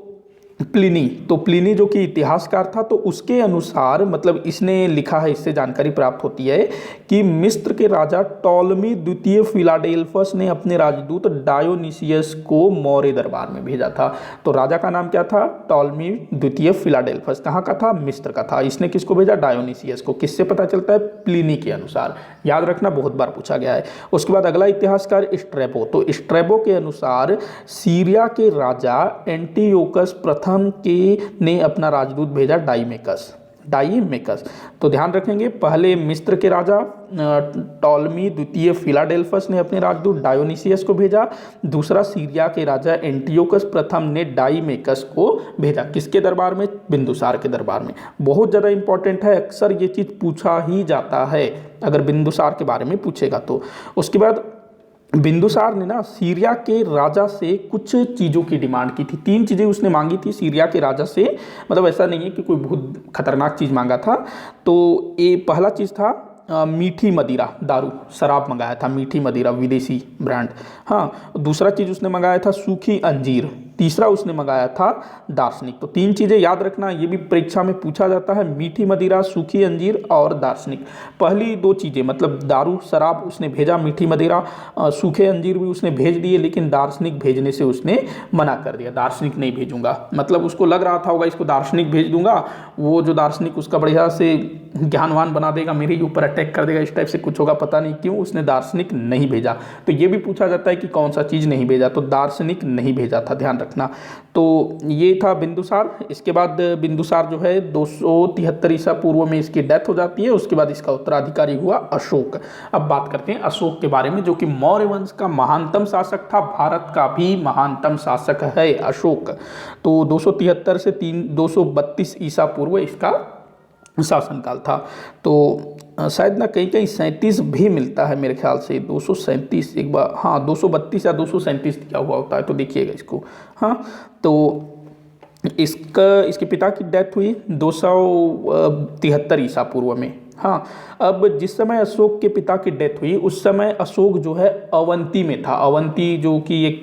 A: प्लिनी। तो प्लिनी जो कि इतिहासकार था, तो उसके अनुसार मतलब इसने लिखा है, इससे जानकारी प्राप्त होती है कि मिस्र के राजा टॉलमी द्वितीय फिलाडेल्फस ने अपने राजदूत डायोनिसियस को मौर्य दरबार में भेजा था। तो राजा का नाम क्या था? टॉलमी द्वितीय फिलाडेल्फस। कहाँ का था? मिस्र का था। इसने किसको भेजा? डायोनिसियस को। किससे पता चलता है? प्लिनी के अनुसार। याद रखना, बहुत बार पूछा गया है। उसके बाद अगला इतिहासकार स्ट्रैबो। तो स्ट्रैबो के अनुसार सीरिया के राजा एंटियोकस प्रथम ने अपना राजदूत भेजा डाईमेकस। तो ध्यान रखेंगे, पहले मिस्र के राजा टॉलमी द्वितीय फिलाडेल्फस ने अपने राजदूत डायोनिसियस को भेजा। दूसरा सीरिया के राजा एंटियोकस प्रथम ने डाईमेकस को भेजा। किसके दरबार में? बिंदुसार के दरबार में। बहुत ज़्यादा इंपॉर्टेंट है, अक्सर ये चीज़ पूछा ही जाता है अगर बिंदुसार के बारे में पूछेगा तो। उसके बाद बिंदुसार ने ना सीरिया के राजा से कुछ चीज़ों की डिमांड की थी। 3 चीज़ें उसने मांगी थी सीरिया के राजा से। मतलब ऐसा नहीं है कि कोई बहुत खतरनाक चीज़ मांगा था। तो ये पहला चीज़ था मीठी मदिरा, दारू, शराब मंगाया था, मीठी मदिरा, विदेशी ब्रांड। हाँ, दूसरा चीज़ उसने मंगाया था सूखी अंजीर। तीसरा उसने मंगाया था दार्शनिक। तो 3 चीज़ें याद रखना, ये भी परीक्षा में पूछा जाता है, मीठी मदिरा, सूखी अंजीर और दार्शनिक। पहली 2 चीज़ें मतलब दारू शराब उसने भेजा, मीठी मदिरा सूखे अंजीर भी उसने भेज दिए, लेकिन दार्शनिक भेजने से उसने मना कर दिया। दार्शनिक नहीं भेजूंगा, मतलब उसको लग रहा था होगा इसको दार्शनिक भेज दूंगा, वो जो दार्शनिक उसका बढ़िया से ज्ञानवान बना देगा, मेरे ही ऊपर अटैक कर देगा, इस टाइप से कुछ होगा। पता नहीं क्यों उसने दार्शनिक नहीं भेजा। तो ये भी पूछा जाता है कि कौन सा चीज़ नहीं भेजा, तो दार्शनिक नहीं भेजा था, ध्यान रखना। तो ये था बिंदुसार। इसके बाद बिंदुसार जो है 273 ईसा पूर्व में इसकी डेथ हो जाती है। उसके बाद इसका उत्तराधिकारी हुआ अशोक। अब बात करते हैं अशोक के बारे में, जो कि मौर्य वंश का महानतम शासक था, भारत का भी महानतम शासक है अशोक। तो 273 से 232 ईसा पूर्व इसका शासनकाल था। तो शायद ना कहीं कहीं 37 भी मिलता है मेरे ख्याल से, 237 एक बार, हाँ 232 या 237 दिया हुआ होता है, तो देखिएगा इसको। हाँ, तो इसके पिता की डेथ हुई 273 ईसा पूर्व में। हाँ, अब जिस समय अशोक के पिता की डेथ हुई उस समय अशोक जो है अवंती में था। अवंती जो कि एक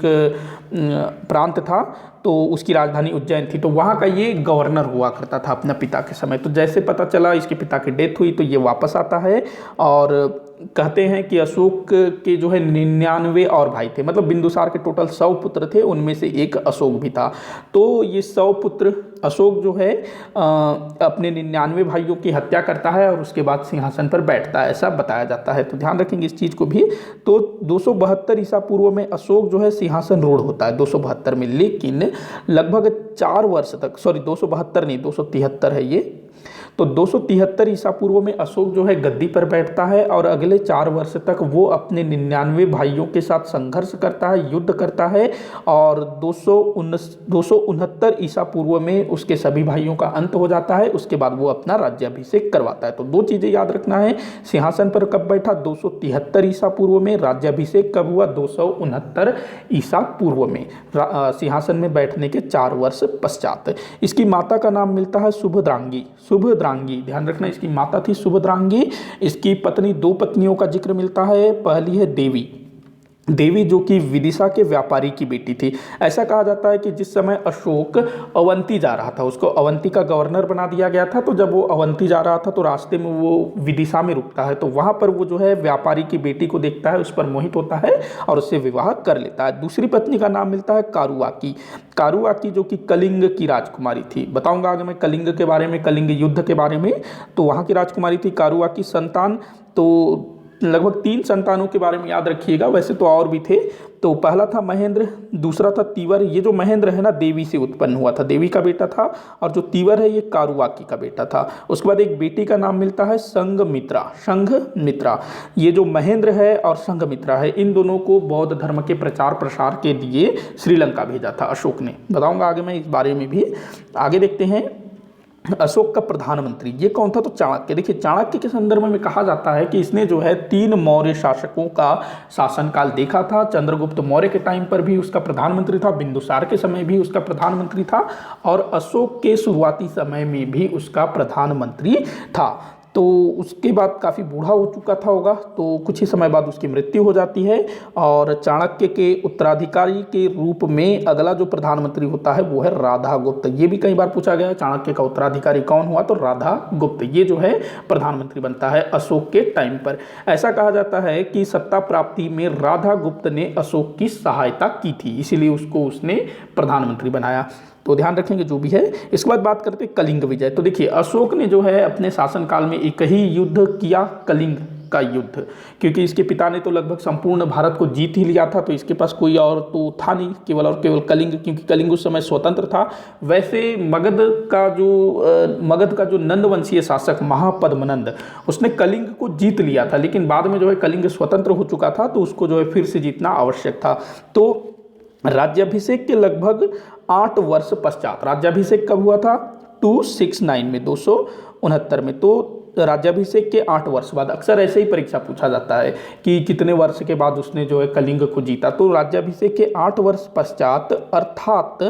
A: प्रांत था, तो उसकी राजधानी उज्जैन थी। तो वहाँ का ये गवर्नर हुआ करता था अपने पिता के समय। तो जैसे पता चला इसके पिता की डेथ हुई तो ये वापस आता है और कहते हैं कि अशोक के जो है 99 और भाई थे। मतलब बिंदुसार के टोटल 100 पुत्र थे, उनमें से एक अशोक भी था। तो ये 100 पुत्र अशोक जो है अपने 99 भाइयों की हत्या करता है और उसके बाद सिंहासन पर बैठता है, ऐसा बताया जाता है। तो ध्यान रखेंगे इस चीज़ को भी। तो 272 ईसा पूर्व में अशोक जो है सिंहासन रूढ़ होता है 272 में, लेकिन लगभग 4 वर्ष तक, सॉरी 272 नहीं 273 है ये। तो 273 ईसा पूर्व में अशोक जो है गद्दी पर बैठता है और अगले 4 वर्ष तक वो अपने 99 भाइयों के साथ संघर्ष करता है, युद्ध करता है और 269 ईसा पूर्व में उसके सभी भाइयों का अंत हो जाता है। उसके बाद वो अपना राज्याभिषेक करवाता है। तो 2 चीज़ें याद रखना है, सिंहासन पर कब बैठा 273 ईसा पूर्व में, राज्याभिषेक कब हुआ 269 ईसा पूर्व में, सिंहासन में बैठने के 4 वर्ष पश्चात। इसकी माता का नाम मिलता है सुभद्रांगी। ध्यान रखना, इसकी माता थी सुभद्रांगी। इसकी पत्नी, 2 पत्नियों का जिक्र मिलता है। पहली है देवी जो कि विदिशा के व्यापारी की बेटी थी। ऐसा कहा जाता है कि जिस समय अशोक अवंती जा रहा था, उसको अवंती का गवर्नर बना दिया गया था। तो जब वो अवंती जा रहा था तो रास्ते में वो विदिशा में रुकता है। तो वहाँ पर वो जो है व्यापारी की बेटी को देखता है, उस पर मोहित होता है और उससे विवाह कर लेता है। दूसरी पत्नी का नाम मिलता है कारुआकी जो कि कलिंग की राजकुमारी थी। बताऊंगा आगे मैं कलिंग के बारे में, कलिंग युद्ध के बारे में। तो वहाँ की राजकुमारी थी कारुआकी। संतान तो लगभग 3 संतानों के बारे में याद रखिएगा, वैसे तो और भी थे। तो पहला था महेंद्र, दूसरा था तीवर। ये जो महेंद्र है ना देवी से उत्पन्न हुआ था, देवी का बेटा था, और जो तीवर है ये कारुआकी का बेटा था। उसके बाद एक बेटी का नाम मिलता है संघमित्रा। ये जो महेंद्र है और संघमित्रा है, इन दोनों को बौद्ध धर्म के प्रचार प्रसार के लिए श्रीलंका भेजा था अशोक ने। बताऊंगा आगे मैं इस बारे में भी। आगे देखते हैं अशोक का प्रधानमंत्री ये कौन था, तो चाणक्य। देखिए चाणक्य के संदर्भ में कहा जाता है कि इसने जो है 3 मौर्य शासकों का शासनकाल देखा था। चंद्रगुप्त मौर्य के टाइम पर भी उसका प्रधानमंत्री था, बिंदुसार के समय भी उसका प्रधानमंत्री था और अशोक के शुरुआती समय में भी उसका प्रधानमंत्री था। तो उसके बाद काफ़ी बूढ़ा हो चुका था होगा, तो कुछ ही समय बाद उसकी मृत्यु हो जाती है और चाणक्य के उत्तराधिकारी के रूप में अगला जो प्रधानमंत्री होता है वो है राधा गुप्त। ये भी कई बार पूछा गया है, चाणक्य का उत्तराधिकारी कौन हुआ, तो राधा गुप्त ये जो है प्रधानमंत्री बनता है अशोक के टाइम पर। ऐसा कहा जाता है कि सत्ता प्राप्ति में राधा गुप्त ने अशोक की सहायता की थी, इसीलिए उसको उसने प्रधानमंत्री बनाया। तो ध्यान रखेंगे जो भी है। इसके बाद बात करते हैं कलिंग विजय। तो देखिए अशोक ने जो है अपने शासनकाल में एक ही युद्ध किया, कलिंग का युद्ध, क्योंकि इसके पिता ने तो लगभग संपूर्ण भारत को जीत ही लिया था, तो इसके पास कोई और तो था नहीं, केवल और केवल कलिंग, क्योंकि कलिंग उस समय स्वतंत्र था। वैसे मगध का जो नंद वंशीय शासक महापद्मनंद, उसने कलिंग को जीत लिया था, लेकिन बाद में जो है कलिंग स्वतंत्र हो चुका था, तो उसको जो है फिर से जीतना आवश्यक था। तो राज्याभिषेक के लगभग 8 वर्ष पश्चात, राज्याभिषेक कब हुआ था, 269 में, 269 में, तो राज्याभिषेक के 8 वर्ष बाद, अक्सर ऐसे ही परीक्षा पूछा जाता है कि कितने वर्ष के बाद उसने जो है कलिंग को जीता, तो राज्याभिषेक के 8 वर्ष पश्चात अर्थात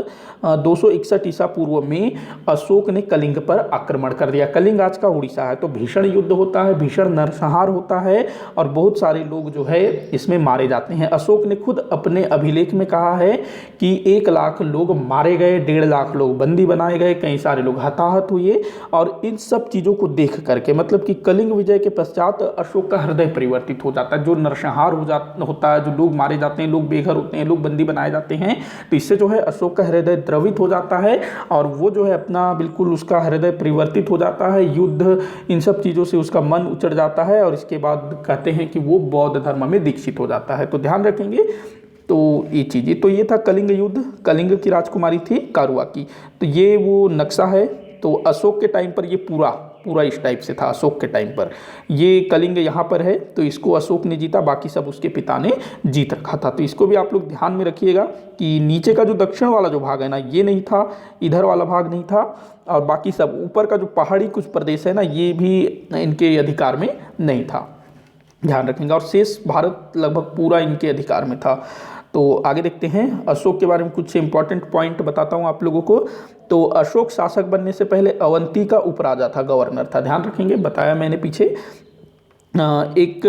A: 261 ईसा पूर्व में अशोक ने कलिंग पर आक्रमण कर दिया। कलिंग आज का उड़ीसा है, तो भीषण युद्ध होता है, भीषण नरसंहार होता है और बहुत सारे लोग जो है इसमें मारे जाते हैं। अशोक ने खुद अपने अभिलेख में कहा है कि 1 लाख लोग मारे गए, 1.5 लाख लोग बंदी बनाए गए, कई सारे लोग हताहत हुए। और इन सब चीज़ों को देख करके, मतलब कि कलिंग विजय के पश्चात अशोक का हृदय परिवर्तित हो जाता है। जो नरसंहार होता है, जो लोग मारे जाते हैं, लोग बेघर होते हैं, लोग बंदी बनाए जाते हैं, तो इससे जो है अशोक का हृदय द्रवित हो जाता है और वो जो है अपना बिल्कुल उसका हृदय परिवर्तित हो जाता है। युद्ध इन सब चीज़ों से उसका मन उचट जाता है और इसके बाद कहते हैं कि वो बौद्ध धर्म में दीक्षित हो जाता है। तो ध्यान रखेंगे। तो ये चीज़ें, तो ये था कलिंग युद्ध, कलिंग की राजकुमारी थी कारुआ की। तो ये वो नक्शा है। तो अशोक के टाइम पर ये पूरा इस टाइप से था। अशोक के टाइम पर ये कलिंग यहाँ पर है, तो इसको अशोक ने जीता, बाकी सब उसके पिता ने जीत रखा था। तो इसको भी आप लोग ध्यान में रखिएगा कि नीचे का जो दक्षिण वाला जो भाग है ना, ये नहीं था, इधर वाला भाग नहीं था, और बाकी सब ऊपर का जो पहाड़ी कुछ प्रदेश है ना, ये भी इनके अधिकार में नहीं था, ध्यान रखेंगे। और शेष भारत लगभग पूरा इनके अधिकार में था। तो आगे देखते हैं, अशोक के बारे में कुछ इंपॉर्टेंट पॉइंट बताता हूँ आप लोगों को। तो अशोक शासक बनने से पहले अवंती का उपराजा था, गवर्नर था, ध्यान रखेंगे, बताया मैंने पीछे। एक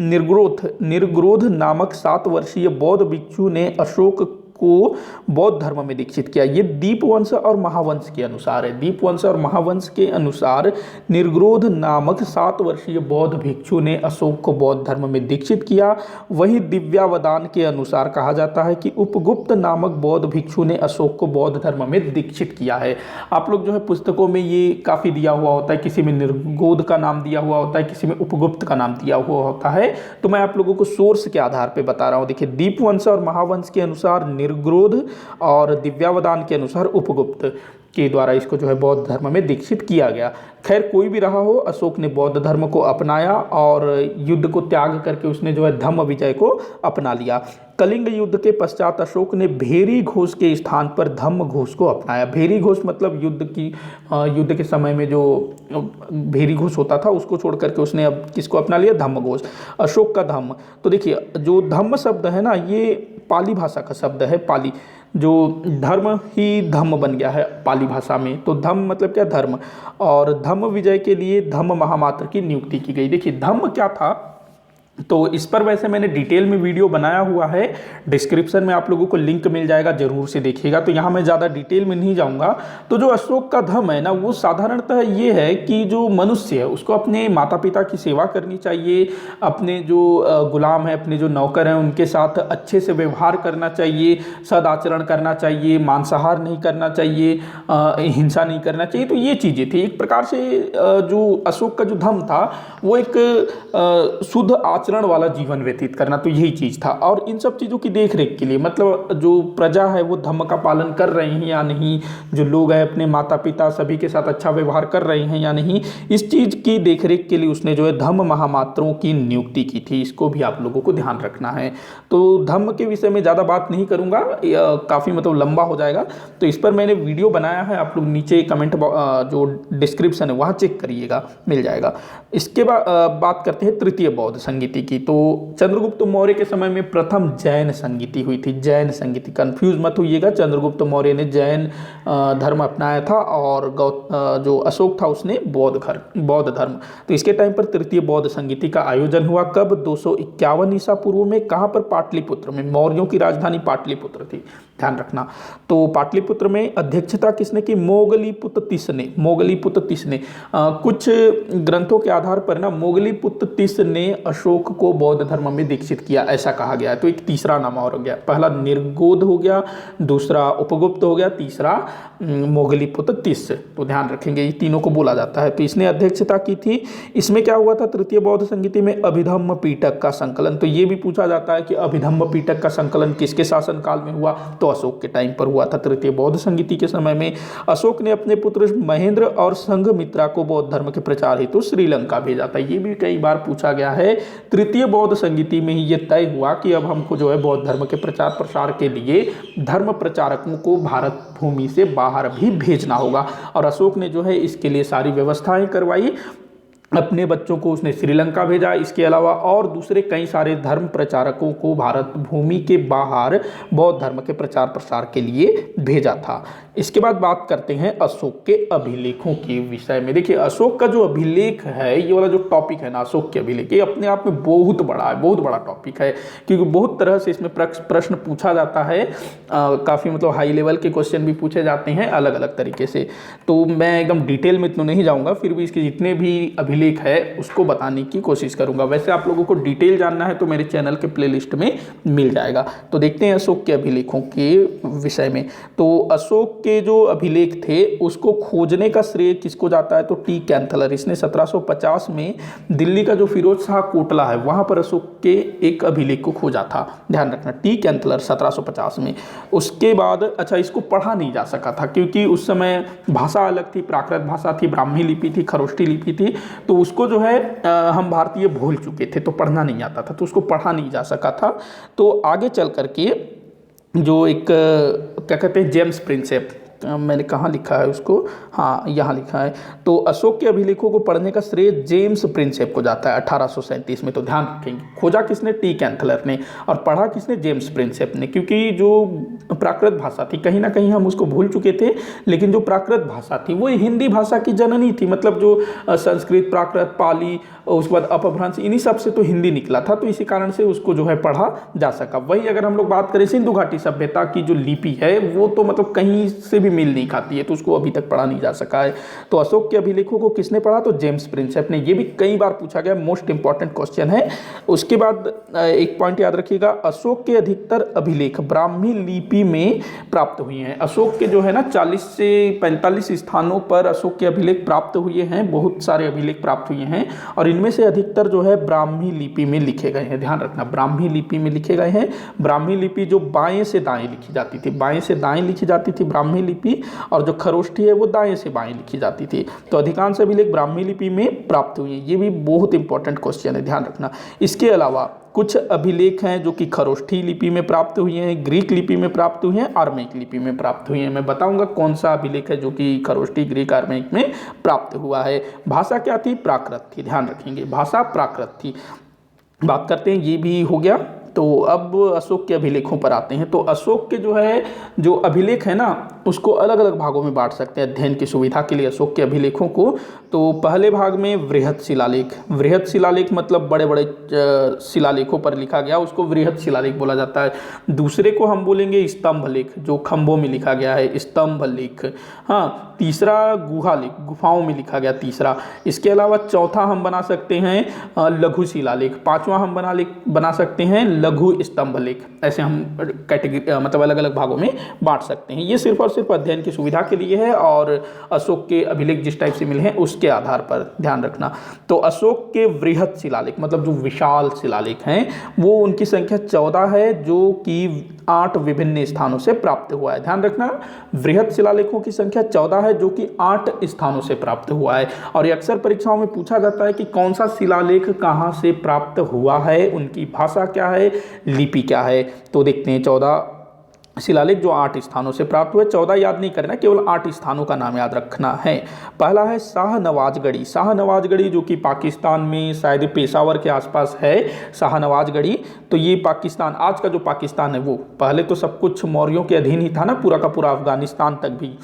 A: निर्ग्रोध नामक 7 वर्षीय बौद्ध भिक्षु ने अशोक को बौद्ध धर्म में दीक्षित किया। ये दीपवंश और महावंश के अनुसार है। दीपवंश और महावंश के अनुसार निर्ग्रोध नामक 7 वर्षीय बौद्ध भिक्षु ने अशोक को बौद्ध धर्म में दीक्षित किया। वही दिव्यावदान के अनुसार कहा जाता है कि उपगुप्त नामक बौद्ध भिक्षु ने अशोक को बौद्ध धर्म में दीक्षित किया है। आप लोग जो है पुस्तकों में ये काफ़ी दिया हुआ होता है, किसी में निर्गोध का नाम दिया हुआ होता है, किसी में उपगुप्त का नाम दिया हुआ होता है। तो मैं आप लोगों को सोर्स के आधार पर बता रहा हूँ। देखिए, दीपवंश और महावंश के अनुसार निर्ग्रोध और दिव्यावदान के अनुसार उपगुप्त के द्वारा इसको जो है बौद्ध धर्म में दीक्षित किया गया। खैर कोई भी रहा हो, अशोक ने बौद्ध धर्म को अपनाया और युद्ध को त्याग करके उसने जो है धम्म विजय को अपना लिया। कलिंग युद्ध के पश्चात अशोक ने भेरी घोष के स्थान पर धम्म घोष को अपनाया। भेरी घोष मतलब युद्ध के समय में जो भेरी घोष होता था उसको छोड़ करके उसने अब किसको अपना लिया, धम्म घोष, अशोक का धम्म। तो देखिए, जो धम्म शब्द है ना, ये पाली भाषा का शब्द है। पाली, जो धर्म ही धम्म बन गया है पाली भाषा में। तो धम्म मतलब क्या, धर्म। और धम्म विजय के लिए धम्म महामात्र की नियुक्ति की गई। देखिए, धम्म क्या था, तो इस पर वैसे मैंने डिटेल में वीडियो बनाया हुआ है, डिस्क्रिप्शन में आप लोगों को लिंक मिल जाएगा, जरूर से देखिएगा। तो यहाँ मैं ज़्यादा डिटेल में नहीं जाऊँगा। तो जो अशोक का धर्म है ना, वो साधारणतः ये है कि जो मनुष्य है उसको अपने माता पिता की सेवा करनी चाहिए, अपने जो गुलाम है, अपने जो नौकर हैं, उनके साथ अच्छे से व्यवहार करना चाहिए, सदाचरण करना चाहिए, मांसाहार नहीं करना चाहिए, हिंसा नहीं करना चाहिए। तो ये चीज़ें थी। एक प्रकार से जो अशोक का जो धर्म था वो एक शुद्ध आचरण वाला जीवन व्यतीत करना, तो यही चीज़ था। और इन सब चीज़ों की देख रेख के लिए, मतलब जो प्रजा है वो धर्म का पालन कर रहे हैं या नहीं, जो लोग हैं अपने माता पिता सभी के साथ अच्छा व्यवहार कर रहे हैं या नहीं, इस चीज़ की देख रेख के लिए उसने जो है धम्म महामात्रों की नियुक्ति की थी। इसको भी आप लोगों को ध्यान रखना है। तो धम्म के विषय में ज़्यादा बात नहीं करूँगा, काफ़ी मतलब लंबा हो जाएगा। तो इस पर मैंने वीडियो बनाया है, आप लोग नीचे कमेंट जो डिस्क्रिप्शन है वहाँ चेक करिएगा, मिल जाएगा। इसके बाद बात करते हैं तृतीय बौद्ध संगीति संगीति की। तो चंद्रगुप्त मौर्य के समय में प्रथम जैन संगीति हुई थी। जैन संगीति, कंफ्यूज मत होइएगा, चंद्रगुप्त मौर्य ने जैन धर्म अपनाया था और जो अशोक था उसने बौद्ध धर्म। तो इसके टाइम पर तृतीय बौद्ध संगीति का आयोजन हुआ। कब? 251 ईसा पूर्व में। कहाँ पर? पाटलिपुत्र में। मौर्यों की राजधानी पाटलिपुत्र थी, ध्यान रखना। तो पाटलिपुत्र में अध्यक्षता किसने की? मोगलीपुत्र तिस ने। मोगलीपुत्र तिस ने कुछ ग्रंथों के आधार पर ना मोगलीपुत्र तिस ने अशोक को बौद्ध धर्म में दीक्षित किया, ऐसा कहा गया है। तो एक तीसरा नाम और हो गया, पहला निर्गोध हो गया, दूसरा उपगुप्त हो गया, तीसरा मोगलीपुत्र तिस। तो ध्यान रखेंगे, ये तीनों को बोला जाता है। तो इसने अध्यक्षता की थी। इसमें क्या हुआ था? तृतीय बौद्ध संगीति में अभिधम्म पीटक का संकलन। तो ये भी पूछा जाता है कि अभिधम्म पीटक का संकलन किसके शासनकाल में हुआ? तो अशोक के टाइम पर हुआ था। तृतीय बौद्ध संगीति के समय में अशोक ने अपने पुत्र महेंद्र और संघमित्रा को बौद्ध धर्म के प्रचार हेतु श्रीलंका भेजा था। ये भी कई बार पूछा गया है। तृतीय बौद्ध संगीति में ही ये तय हुआ कि अब हमको जो है बौद्ध धर्म के प्रचार प्रसार के लिए धर्म प्रचारकों को भारत भूमि से बाहर भी भेजना होगा, और अशोक ने जो है इसके लिए सारी व्यवस्थाएं करवाई। अपने बच्चों को उसने श्रीलंका भेजा। इसके अलावा और दूसरे कई सारे धर्म प्रचारकों को भारत भूमि के बाहर बौद्ध धर्म के प्रचार प्रसार के लिए भेजा था। इसके बाद बात करते हैं अशोक के अभिलेखों के विषय में। देखिए, अशोक का जो अभिलेख है, ये वाला जो टॉपिक है ना, अशोक के अभिलेख, ये अपने आप में बहुत बड़ा है, बहुत बड़ा टॉपिक है, क्योंकि बहुत तरह से इसमें प्रश्न पूछा जाता है। काफ़ी मतलब हाई लेवल के क्वेश्चन भी पूछे जाते हैं अलग अलग तरीके से। तो मैं एकदम डिटेल में तो नहीं जाऊँगा, फिर भी इसके जितने भी अभिलेख है उसको बताने की कोशिश करूंगा। वैसे आप लोगों को डिटेल जानना है तो मेरे चैनल के प्लेलिस्ट में मिल जाएगा। तो देखते हैं अशोक के अभिलेखों के विषय में। तो अशोक के जो अभिलेख थे उसको खोजने का श्रेय किसको जाता है? तो टी कैंथलर। इसने 1750 में दिल्ली का जो फिरोज शाह कोटला है वहां पर अशोक के एक अभिलेख को खोजा था, ध्यान रखना, टी कैंथलर 1750 में। उसके बाद अच्छा, इसको पढ़ा नहीं जा सका था क्योंकि उस समय भाषा अलग थी, प्राकृत भाषा थी, ब्राह्मी लिपि थी, खरोष्ठी लिपि थी। तो उसको जो है हम भारतीय भूल चुके थे, तो पढ़ना नहीं आता था, तो उसको पढ़ा नहीं जा सका था। तो आगे चल करके जो एक क्या कहते हैं जेम्स प्रिंसेप, मैंने कहाँ लिखा है उसको, हाँ यहाँ लिखा है। तो अशोक के अभिलेखों को पढ़ने का श्रेय जेम्स प्रिंसेप को जाता है 1837 में। तो ध्यान रखेंगे, खोजा किसने? टी कैंथलर ने, और पढ़ा किसने? जेम्स प्रिंसेप ने। क्योंकि जो प्राकृत भाषा थी कहीं ना कहीं हम उसको भूल चुके थे, लेकिन जो प्राकृत भाषा थी वो हिंदी भाषा की जननी थी। मतलब जो संस्कृत, प्राकृत, पाली, उसके बाद अपभ्रंश, इन्हीं सब से तो हिंदी निकला था, तो इसी कारण से उसको जो है पढ़ा जा सका। वही अगर हम लोग बात करें सिंधु घाटी सभ्यता की जो लिपि है वो तो मतलब कहीं से भी मिल नहीं खाती है, तो उसको अभी तक पढ़ा नहीं जा सका है। तो अशोक के अभिलेखों को किसने पढ़ा? तो जेम्स प्रिंसेप ने। ये भी कई बार पूछा गया, मोस्ट इंपॉर्टेंट क्वेश्चन है। उसके बाद एक पॉइंट याद रखिएगा, अशोक के अधिकतर अभिलेख ब्राह्मी लिपि में प्राप्त हुए हैं। अशोक के जो है ना 40 से 45 स्थानों पर अशोक के अभिलेख प्राप्त हुए हैं, बहुत सारे अभिलेख प्राप्त हुए हैं, और इनमें से अधिकतर जो है ब्राह्मी लिपि में लिखे गए हैं। ध्यान रखना, ब्राह्मी लिपि में लिखे गए हैं। ब्राह्मी लिपि जो बाएं से दाएं लिखी जाती थी, बाएं से दाएं लिखी जाती थी ब्राह्मी लिपि, और जो खरोष्ठी है वो दाएं से बाएं लिखी जाती थी। तो अधिकांश अभिलेख ब्राह्मी लिपि में प्राप्त हुए हैं। ये भी बहुत इंपॉर्टेंट क्वेश्चन है, ध्यान रखना। इसके अलावा कुछ अभिलेख हैं जो कि खरोष्ठी लिपि में प्राप्त हुए हैं, ग्रीक लिपि में प्राप्त हुए हैं, आर्मेनिक लिपि में प्राप्त हुए हैं। मैं बताऊंगा कौन सा अभिलेख है जो कि खरोष्ठी, ग्रीक, आर्मेनिक में प्राप्त हुआ है। भाषा क्या थी? प्राकृत थी, ध्यान रखेंगे, भाषा प्राकृत थी। बात करते हैं, ये भी हो गया। तो अब अशोक के अभिलेखों पर आते हैं। तो अशोक के जो अभिलेख है ना उसको अलग अलग भागों में बांट सकते हैं अध्ययन की सुविधा के लिए अशोक के अभिलेखों को। तो पहले भाग में वृहत शिलालेख, वृहत शिलालेख मतलब बड़े बड़े शिलालेखों पर लिखा गया, उसको वृहत शिलालेख बोला जाता है। दूसरे को हम बोलेंगे स्तंभ लेख, जो खंभों में लिखा गया है, स्तंभ लेख। हाँ, तीसरा गुहा लेख, गुफाओं में लिखा गया तीसरा। इसके अलावा चौथा हम बना सकते हैं लघु शिलालेख, पांचवा हम बना सकते हैं लघु स्तंभ लेख। ऐसे हम कैटेगरी मतलब अलग अलग भागों में बांट सकते हैं। ये सिर्फ और सिर्फ अध्ययन की सुविधा के लिए है, और अशोक के अभिलेख जिस टाइप से मिले हैं उसके आधार पर ध्यान रखना। तो अशोक के वृहत शिलालेख मतलब जो विशाल शिलालेख हैं वो उनकी संख्या 14 है, जो कि 8 विभिन्न स्थानों से प्राप्त हुआ है। ध्यान रखना, वृहत शिलालेखों की संख्या 14 है जो कि 8 स्थानों से प्राप्त हुआ है। और ये अक्सर परीक्षाओं में पूछा जाता है कि कौन सा शिलालेख कहाँ से प्राप्त हुआ है, उनकी भाषा क्या है, लिपि क्या है। तो देखते हैं 14 शिलालेख जो 8 स्थानों से प्राप्त हुए। 14 याद नहीं करना, केवल 8 स्थानों का नाम याद रखना है। पहला है शाहनवाजगढ़ी। शाहनवाजगढ़ी जो कि पाकिस्तान में शायद पेशावर के आसपास है शाहनवाजगढ़ी। तो ये पाकिस्तान, आज का जो पाकिस्तान है वो, पहले तो सब कुछ मौर्यों के अधीन ही था ना, पूरा का पूरा अफगानिस्तान तक भी।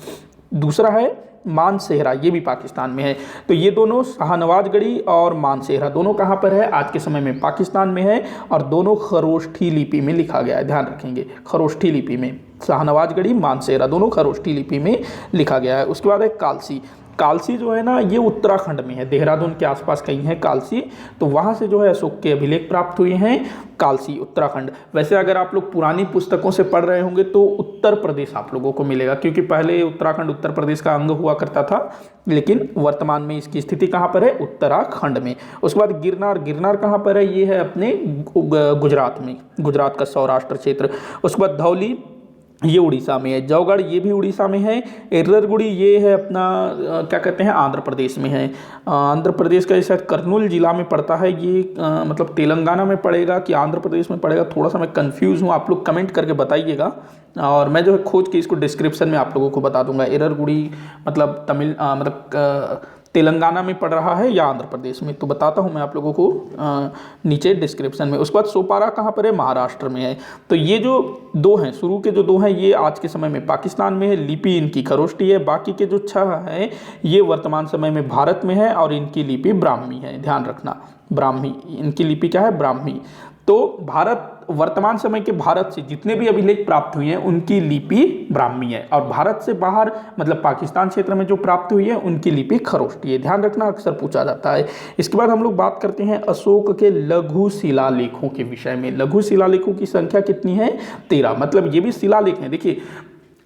A: दूसरा है मानसेहरा, ये भी पाकिस्तान में है। तो ये दोनों शाहनवाजगढ़ी और मानसेहरा दोनों कहाँ पर है, आज के समय में पाकिस्तान में है, और दोनों खरोष्ठी लिपि में लिखा गया है, ध्यान रखेंगे, खरोष्ठी लिपि में। शाहनवाजगढ़ी मानसेहरा दोनों खरोष्ठी लिपि में लिखा गया है। उसके बाद है कालसी। कालसी जो है ना, ये उत्तराखंड में है, देहरादून के आसपास कहीं है कालसी। तो वहाँ से जो है अशोक के अभिलेख प्राप्त हुए हैं, कालसी उत्तराखंड। वैसे अगर आप लोग पुरानी पुस्तकों से पढ़ रहे होंगे तो उत्तर प्रदेश आप लोगों को मिलेगा, क्योंकि पहले उत्तराखंड उत्तर प्रदेश का अंग हुआ करता था, लेकिन वर्तमान में इसकी स्थिति कहाँ पर है, उत्तराखंड में। उसके बाद गिरनार। गिरनार कहाँ पर है, ये है अपने गुजरात में, गुजरात का सौराष्ट्र क्षेत्र। उसके बाद धौली, ये उड़ीसा में है। जौगढ़, ये भी उड़ीसा में है। एर्रगुड़ी, ये है अपना क्या कहते हैं, आंध्र प्रदेश में है। आंध्र प्रदेश का शायद कर्नूल जिला में पड़ता है ये, मतलब तेलंगाना में पड़ेगा कि आंध्र प्रदेश में पड़ेगा, थोड़ा सा मैं कंफ्यूज हूँ, आप लोग कमेंट करके बताइएगा, और मैं जो है खोज के इसको डिस्क्रिप्शन में आप लोगों को बता दूंगा। एर्रगुड़ी मतलब तेलंगाना में पड़ रहा है या आंध्र प्रदेश में, तो बताता हूँ मैं आप लोगों को नीचे डिस्क्रिप्शन में। उसके बाद सोपारा कहाँ पर है, महाराष्ट्र में है। तो ये जो दो हैं, शुरू के जो दो हैं, ये आज के समय में पाकिस्तान में है, लिपि इनकी खरोष्ठी है। बाकी के जो 6 हैं ये वर्तमान समय में भारत में है, और इनकी लिपि ब्राह्मी है, ध्यान रखना, ब्राह्मी, इनकी लिपि क्या है, ब्राह्मी। तो भारत, वर्तमान समय के भारत से जितने भी अभिलेख प्राप्त हुए हैं उनकी लिपि ब्राह्मी है, और भारत से बाहर मतलब पाकिस्तान क्षेत्र में जो प्राप्त हुई है उनकी लिपि खरोष्ठी है, ध्यान रखना, अक्सर पूछा जाता है। इसके बाद हम लोग बात करते हैं अशोक के लघु शिलालेखों के विषय में। लघु शिलालेखों की संख्या कितनी है, 13। मतलब ये भी शिलालेख हैं, देखिए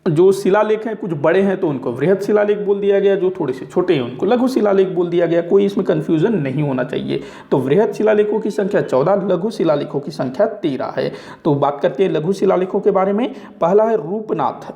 A: जो शिलालेख हैं कुछ बड़े हैं तो उनको वृहद शिलालेख बोल दिया गया, जो थोड़े से छोटे हैं उनको लघु शिलालेख बोल दिया गया, कोई इसमें कंफ्यूजन नहीं होना चाहिए। तो वृहद शिलालेखों की संख्या 14, लघु शिलालेखों की संख्या 13 है। तो बात करते हैं लघु शिलालेखों के बारे में। पहला है रूपनाथ।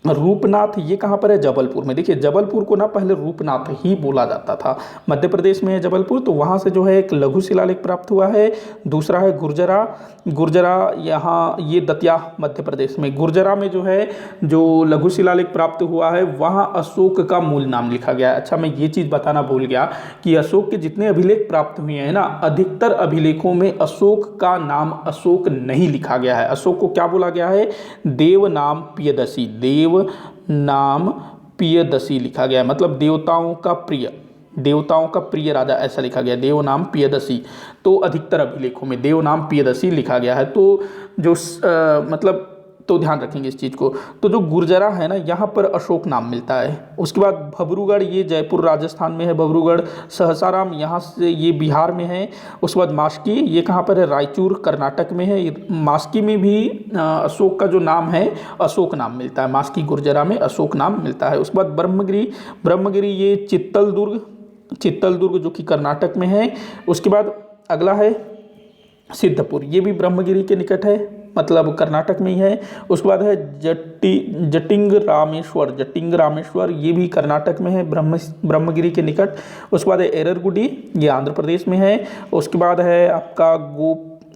A: रूपनाथ ये कहाँ पर है, जबलपुर में। देखिए जबलपुर को ना पहले रूपनाथ ही बोला जाता था, मध्य प्रदेश में है जबलपुर, तो वहाँ से जो है एक लघु शिलालेख प्राप्त हुआ है। दूसरा है गुर्जरा। गुर्जरा यहाँ, ये दतिया मध्य प्रदेश में, गुर्जरा में जो है जो लघु शिलालेख प्राप्त हुआ है वहाँ अशोक का मूल नाम लिखा गया है। अच्छा, मैं ये चीज़ बताना भूल गया कि अशोक के जितने अभिलेख प्राप्त हुए हैं ना, अधिकतर अभिलेखों में अशोक का नाम अशोक नहीं लिखा गया है। अशोक को क्या बोला गया है, देव नाम पियदसी, देव नाम पियदसी लिखा गया है, मतलब देवताओं का प्रिय, देवताओं का प्रिय राजा, ऐसा लिखा गया, देव नाम पियदसी। तो अधिकतर अभिलेखों में देव नाम पियदसी लिखा गया है। तो जो मतलब, तो ध्यान रखेंगे इस चीज़ को। तो जो गुर्जरा है ना, यहाँ पर अशोक नाम मिलता है। उसके बाद भबरूगढ़, ये जयपुर राजस्थान में है भबरूगढ़। सहसाराम, यहाँ से ये बिहार में है। उसके बाद मास्की, ये कहाँ पर है, रायचूर कर्नाटक में है। मास्की में भी अशोक का जो नाम है अशोक नाम मिलता है, मास्की गुर्जरा में अशोक नाम मिलता है। उसके बाद ब्रह्मगिरी। ब्रह्मगिरी ये चित्तलदुर्ग, चित्तलदुर्ग जो कि कर्नाटक में है। उसके बाद अगला है सिद्धपुर, ये भी ब्रह्मगिरी के निकट है, मतलब कर्नाटक में ही है। उसके बाद है जटिंग रामेश्वर। जटिंग रामेश्वर ये भी कर्नाटक में है, ब्रह्मगिरी के निकट। उसके बाद है एररगुडी, ये आंध्र प्रदेश में है। उसके बाद है आपका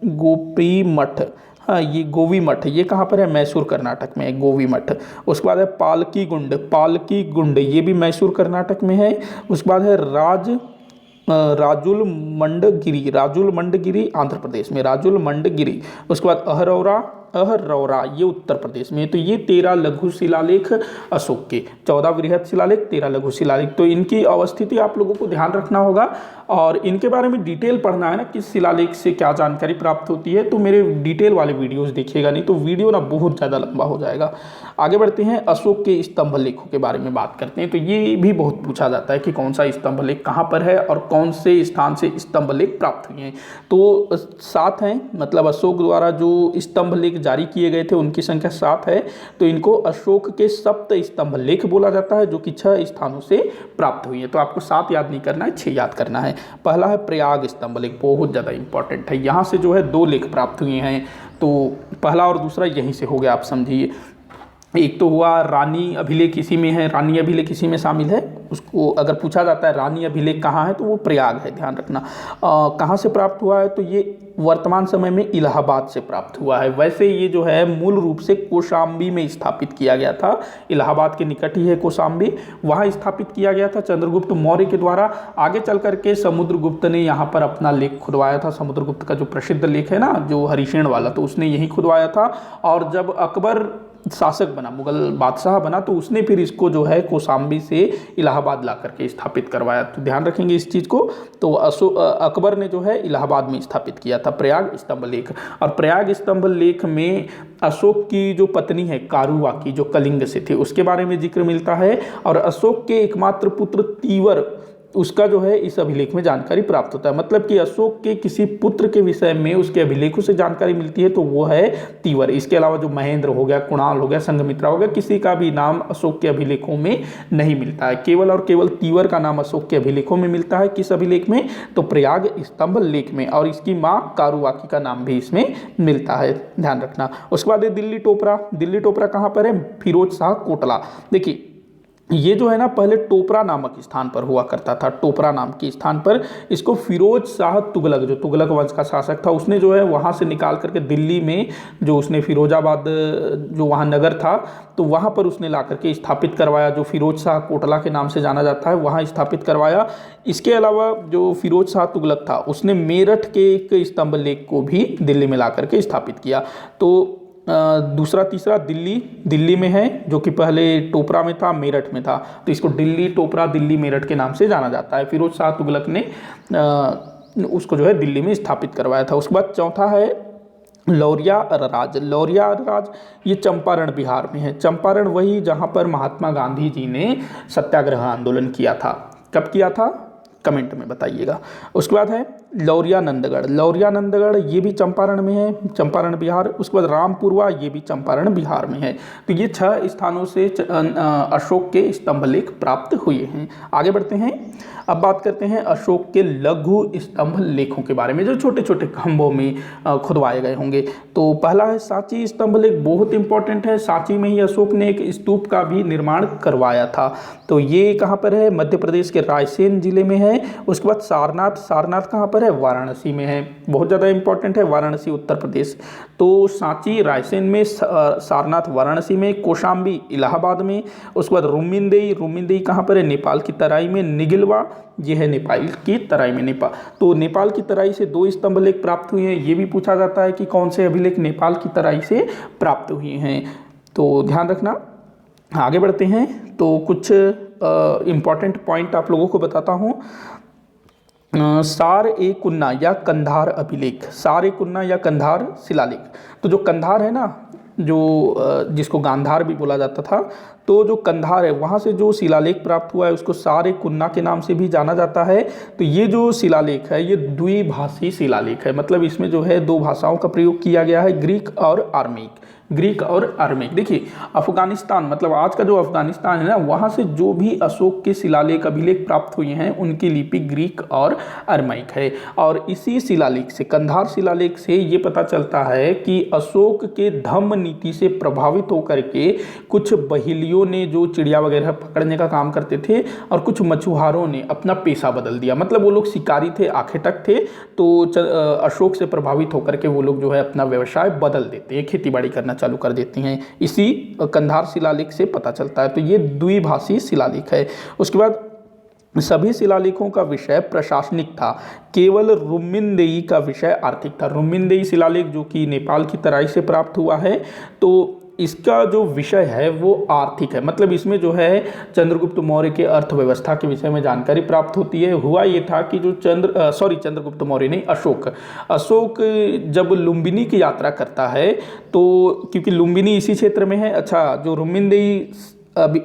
A: गोपी मठ, हाँ ये गोवी मठ, ये कहाँ पर है, मैसूर कर्नाटक में है गोवी मठ। उसके बाद है पालकी गुंड। पालकी गुंड ये भी मैसूर कर्नाटक में है। उसके बाद है राजुल मंडगिरी। राजुल मंडगिरी आंध्र प्रदेश में, राजुल मंडगिरी। उसके बाद अहरौरा। अहरौरा ये उत्तर प्रदेश में। तो ये 13 लघु शिलालेख अशोक के, 14 वृहद शिलालेख, 13 लघु शिलालेख। तो इनकी अवस्थिति आप लोगों को ध्यान रखना होगा, और इनके बारे में डिटेल पढ़ना है ना, किस शिलालेख से क्या जानकारी प्राप्त होती है, तो मेरे डिटेल वाले वीडियोस देखिएगा, नहीं तो वीडियो ना बहुत ज़्यादा लंबा हो जाएगा। आगे बढ़ते हैं, अशोक के स्तंभ लेखों के बारे में बात करते हैं। तो ये भी बहुत पूछा जाता है कि कौन सा स्तंभ लेख कहाँ पर है और कौन से स्थान से स्तंभ लेख प्राप्त हुए हैं। तो 7 हैं, मतलब अशोक द्वारा जो स्तंभ लेख जारी किए गए थे उनकी संख्या 7 है। तो इनको अशोक के सप्त स्तंभ लेख बोला जाता है, जो कि 6 स्थानों से प्राप्त हुई है। तो आपको 7 याद नहीं करना है, 6 याद करना है। पहला है प्रयाग स्तंभ लेख, बहुत ज़्यादा इंपॉर्टेंट है, यहाँ से जो है 2 लेख प्राप्त हुए हैं। तो पहला और दूसरा यहीं से हो गया, आप समझिए। एक तो हुआ रानी अभिलेख, इसी में है, रानी अभिलेख इसी में शामिल है। उसको अगर पूछा जाता है रानी अभिलेख कहाँ है तो वो प्रयाग है, ध्यान रखना। कहाँ से प्राप्त हुआ है तो ये वर्तमान समय में इलाहाबाद से प्राप्त हुआ है। वैसे ये जो है मूल रूप से कौशाम्बी में स्थापित किया गया था, इलाहाबाद के निकट ही है कौशाम्बी, वहाँ स्थापित किया गया था चंद्रगुप्त मौर्य के द्वारा। आगे चल करके समुद्रगुप्त ने यहाँ पर अपना लेख खुदवाया था। समुद्रगुप्त का जो प्रसिद्ध लेख है ना, जो हरिशेन वाला, तो उसने यही खुदवाया था। और जब अकबर शासक बना, मुगल बादशाह बना, तो उसने फिर इसको जो है कौशाम्बी से इलाहाबाद ला करके स्थापित करवाया। तो ध्यान रखेंगे इस चीज़ को। तो अकबर ने जो है इलाहाबाद में स्थापित किया था प्रयाग स्तंभ लेख। और प्रयाग स्तंभ लेख में अशोक की जो पत्नी है कारुवाकी, जो कलिंग से थे, उसके बारे में जिक्र मिलता है। और अशोक के एकमात्र पुत्र तीवर, उसका जो है इस अभिलेख में जानकारी प्राप्त होता है। मतलब कि अशोक के किसी पुत्र के विषय में उसके अभिलेखों से जानकारी मिलती है तो वो है तीवर। इसके अलावा जो महेंद्र हो गया, कुणाल हो गया, संघमित्रा हो गया, किसी का भी नाम अशोक के अभिलेखों में नहीं मिलता है। केवल और केवल तीवर का नाम अशोक के अभिलेखों में मिलता है। किस अभिलेख में? तो प्रयाग स्तंभ लेख में। और इसकी माँ कारुवाकी का नाम भी इसमें मिलता है, ध्यान रखना। उसके बाद दिल्ली टोपरा। दिल्ली टोपरा कहाँ पर है? फिरोज शाह कोटला। देखिए ये जो है ना, पहले टोपरा नामक स्थान पर हुआ करता था। टोपरा नाम के स्थान पर इसको फिरोज शाह तुगलक, जो तुगलक वंश का शासक था, उसने जो है वहाँ से निकाल करके दिल्ली में जो उसने फिरोजाबाद, जो वहाँ नगर था, तो वहाँ पर उसने ला करके स्थापित करवाया, जो फिरोज शाह कोटला के नाम से जाना जाता है, वहाँ स्थापित करवाया। इसके अलावा जो फिरोज शाह तुगलक था, उसने मेरठ के एक स्तंभ लेख को भी दिल्ली में ला करके स्थापित किया। तो दूसरा तीसरा दिल्ली में है, जो कि पहले टोपरा में था, मेरठ में था, तो इसको दिल्ली टोपरा, दिल्ली मेरठ के नाम से जाना जाता है। फिरोज शाह तुगलक ने उसको जो है दिल्ली में स्थापित करवाया था। उसके बाद चौथा है लौरिया अरराज। लौरिया अरराज ये चंपारण बिहार में है। चंपारण वही जहाँ पर महात्मा गांधी जी ने सत्याग्रह आंदोलन किया था। कब किया था? कमेंट में बताइएगा। उसके बाद है लौरिया नंदगढ़। लौरिया नंदगढ़ ये भी चंपारण में है, चंपारण बिहार। उसके बाद रामपुरवा, ये भी चंपारण बिहार में है। तो ये 6 स्थानों से अशोक के स्तंभ लेख प्राप्त हुए हैं। आगे बढ़ते हैं। अब बात करते हैं अशोक के लघु स्तंभ लेखों के बारे में, जो छोटे छोटे खंभों में खुदवाए गए होंगे। तो पहला है सांची स्तंभ लेख, बहुत इंपॉर्टेंट है। सांची में ही अशोक ने एक स्तूप का भी निर्माण करवाया था। तो ये कहाँ पर है? मध्य प्रदेश के रायसेन जिले में है। उसके बाद सारनाथ। सारनाथ कहाँ पर है? वाराणसी में है। बहुत ज़्यादा इंपॉर्टेंट है, वाराणसी उत्तर प्रदेश। तो सांची रायसेन में, सारनाथ वाराणसी में, कौशाम्बी इलाहाबाद में। उसके बाद रुमिनदेई। रुमिनदेई कहाँ पर है? नेपाल की तराई में। निगिलवा ये है नेपाल की तराई में। नेपाल, तो नेपाल की तराई से 2 स्तंभ लेख प्राप्त हुए हैं। ये भी पूछा जाता है कि कौन से अभिलेख नेपाल की तराई से प्राप्त हुए हैं, तो ध्यान रखना। आगे बढ़ते हैं। तो कुछ इम्पॉर्टेंट पॉइंट आप लोगों को बताता हूँ। सार-ए-कुन्ना या कंधार अभिलेख। सार-ए-कुन्ना या कंधार शिलालेख। तो जो कंधार है ना, जो जिसको गांधार भी बोला जाता था, तो जो कंधार है वहाँ से जो शिलालेख प्राप्त हुआ है उसको सार-ए-कुन्ना के नाम से भी जाना जाता है। तो ये जो शिलालेख है ये द्विभाषी शिलालेख है। मतलब इसमें जो है 2 भाषाओं का प्रयोग किया गया है, ग्रीक और आर्मेनिक। ग्रीक और आर्मेनिक। देखिए अफगानिस्तान, मतलब आज का जो अफगानिस्तान है ना, वहाँ से जो भी अशोक के शिलालेख अभिलेख प्राप्त हुए हैं उनकी लिपि ग्रीक और आर्मेनिक है। और इसी शिलालेख से, कंधार शिलालेख से ये पता चलता है कि अशोक के धम्म नीति से प्रभावित होकर के कुछ बहेलियों ने, जो चिड़िया वगैरह पकड़ने का काम करते थे, और कुछ मछुआरों ने अपना पेशा बदल दिया। मतलब वो लोग शिकारी थे, आखेटक थे, तो अशोक से प्रभावित होकर के वो लोग जो है अपना व्यवसाय बदल देते हैं, खेती बाड़ी करना चालू कर देती हैं। इसी कंधार शिलालेख से पता चलता है। तो ये द्विभाषी शिलालेख है। उसके बाद सभी शिलालेखों का विषय प्रशासनिक था, केवल रुमिनदेई का विषय आर्थिक था। रुमिनदेई शिलालेख जो कि नेपाल की तराई से प्राप्त हुआ है, तो इसका जो विषय है वो आर्थिक है। मतलब इसमें जो है चंद्रगुप्त मौर्य के अर्थव्यवस्था के विषय में जानकारी प्राप्त होती है। हुआ ये था कि जो चंद्रगुप्त मौर्य नहीं, अशोक जब लुम्बिनी की यात्रा करता है, तो क्योंकि लुम्बिनी इसी क्षेत्र में है। अच्छा, जो रुमिनदेई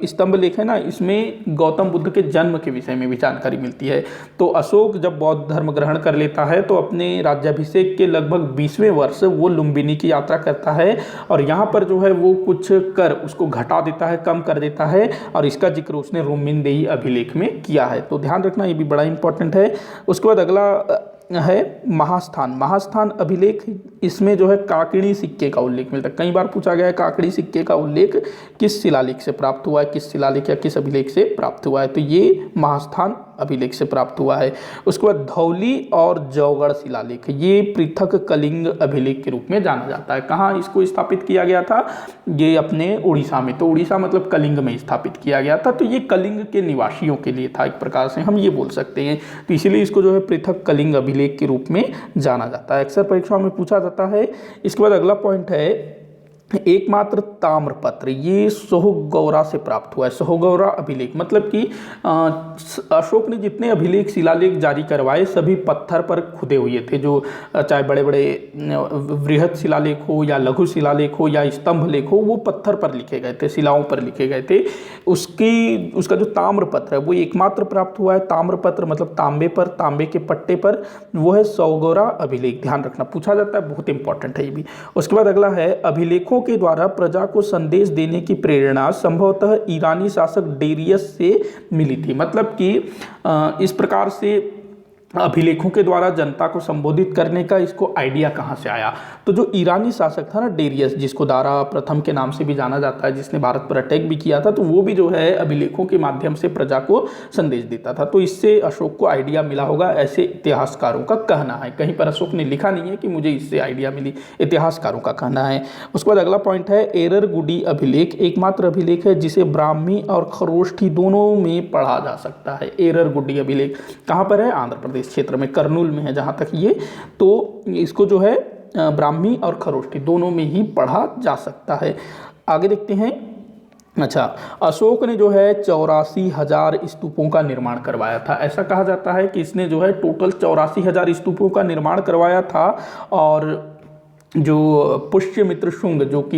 A: स्तंभ लेख है ना, इसमें गौतम बुद्ध के जन्म के विषय में भी जानकारी मिलती है। तो अशोक जब बौद्ध धर्म ग्रहण कर लेता है तो अपने राज्याभिषेक के लगभग 20वें वर्ष वो लुम्बिनी की यात्रा करता है, और यहाँ पर जो है वो कुछ कर उसको घटा देता है, कम कर देता है, और इसका जिक्र उसने रुमिनदेई अभिलेख में किया है। तो ध्यान रखना, ये भी बड़ा इंपॉर्टेंट है। उसके बाद अगला है महास्थान। महास्थान अभिलेख, इसमें जो है काकड़ी सिक्के का उल्लेख मिलता है। कई बार पूछा गया है काकड़ी सिक्के का उल्लेख किस शिलालेख से प्राप्त हुआ है, किस शिलालेख या किस अभिलेख से प्राप्त हुआ है, तो ये महास्थान अभिलेख से प्राप्त हुआ है। उसके बाद धौली और जौगढ़ शिलालेख, ये पृथक कलिंग अभिलेख के रूप में जाना जाता है। कहाँ इसको स्थापित किया गया था, ये अपने उड़ीसा में, तो उड़ीसा मतलब कलिंग में स्थापित किया गया था। तो ये कलिंग के निवासियों के लिए था, एक प्रकार से हम ये बोल सकते हैं। तो इसीलिए इसको जो है पृथक कलिंग अभिलेख के रूप में जाना जाता है, अक्सर परीक्षाओं में पूछा जाता है। इसके बाद अगला पॉइंट है एकमात्र ताम्रपत्र, ये सोहगौरा से प्राप्त हुआ है। सोहगौरा अभिलेख मतलब कि अशोक ने जितने अभिलेख शिलालेख जारी करवाए सभी पत्थर पर खुदे हुए थे, जो चाहे बड़े बड़े वृहद शिलालेख हो या लघु शिलालेख हो या स्तंभ लेख हो, वो पत्थर पर लिखे गए थे, शिलाओं पर लिखे गए थे। उसका जो ताम्रपत्र है वो एकमात्र प्राप्त हुआ है। ताम्रपत्र मतलब तांबे पर, तांबे के पट्टे पर, वो है सोहगौरा अभिलेख। ध्यान रखना, पूछा जाता है, बहुत इंपॉर्टेंट है ये भी। उसके बाद अगला है अभिलेखों के द्वारा प्रजा को संदेश देने की प्रेरणा संभवतः ईरानी शासक डेरियस से मिली थी। मतलब कि इस प्रकार से अभिलेखों के द्वारा जनता को संबोधित करने का इसको आइडिया कहाँ से आया, तो जो ईरानी शासक था ना डेरियस, जिसको दारा प्रथम के नाम से भी जाना जाता है, जिसने भारत पर अटैक भी किया था, तो वो भी जो है अभिलेखों के माध्यम से प्रजा को संदेश देता था। तो इससे अशोक को आइडिया मिला होगा, ऐसे इतिहासकारों का कहना है। कहीं पर अशोक ने लिखा नहीं है कि मुझे इससे आइडिया मिली, इतिहासकारों का कहना है। उसके बाद अगला पॉइंट है एररगुडी अभिलेख, एकमात्र अभिलेख है जिसे ब्राह्मी और खरोष्ठी दोनों में पढ़ा जा सकता है। एररगुडी अभिलेख कहाँ पर है, आंध्र प्रदेश क्षेत्र में, कर्नूल में है जहाँ तक ये, तो इसको जो है ब्राह्मी और खरोष्ठी दोनों में ही पढ़ा जा सकता है। आगे देखते हैं। अच्छा, अशोक ने जो है 84,000 स्तूपों का निर्माण करवाया था। ऐसा कहा जाता है कि इसने जो है टोटल 84,000 स्तूपों का निर्माण करवाया था। और जो पुष्यमित्र शुंग, जो कि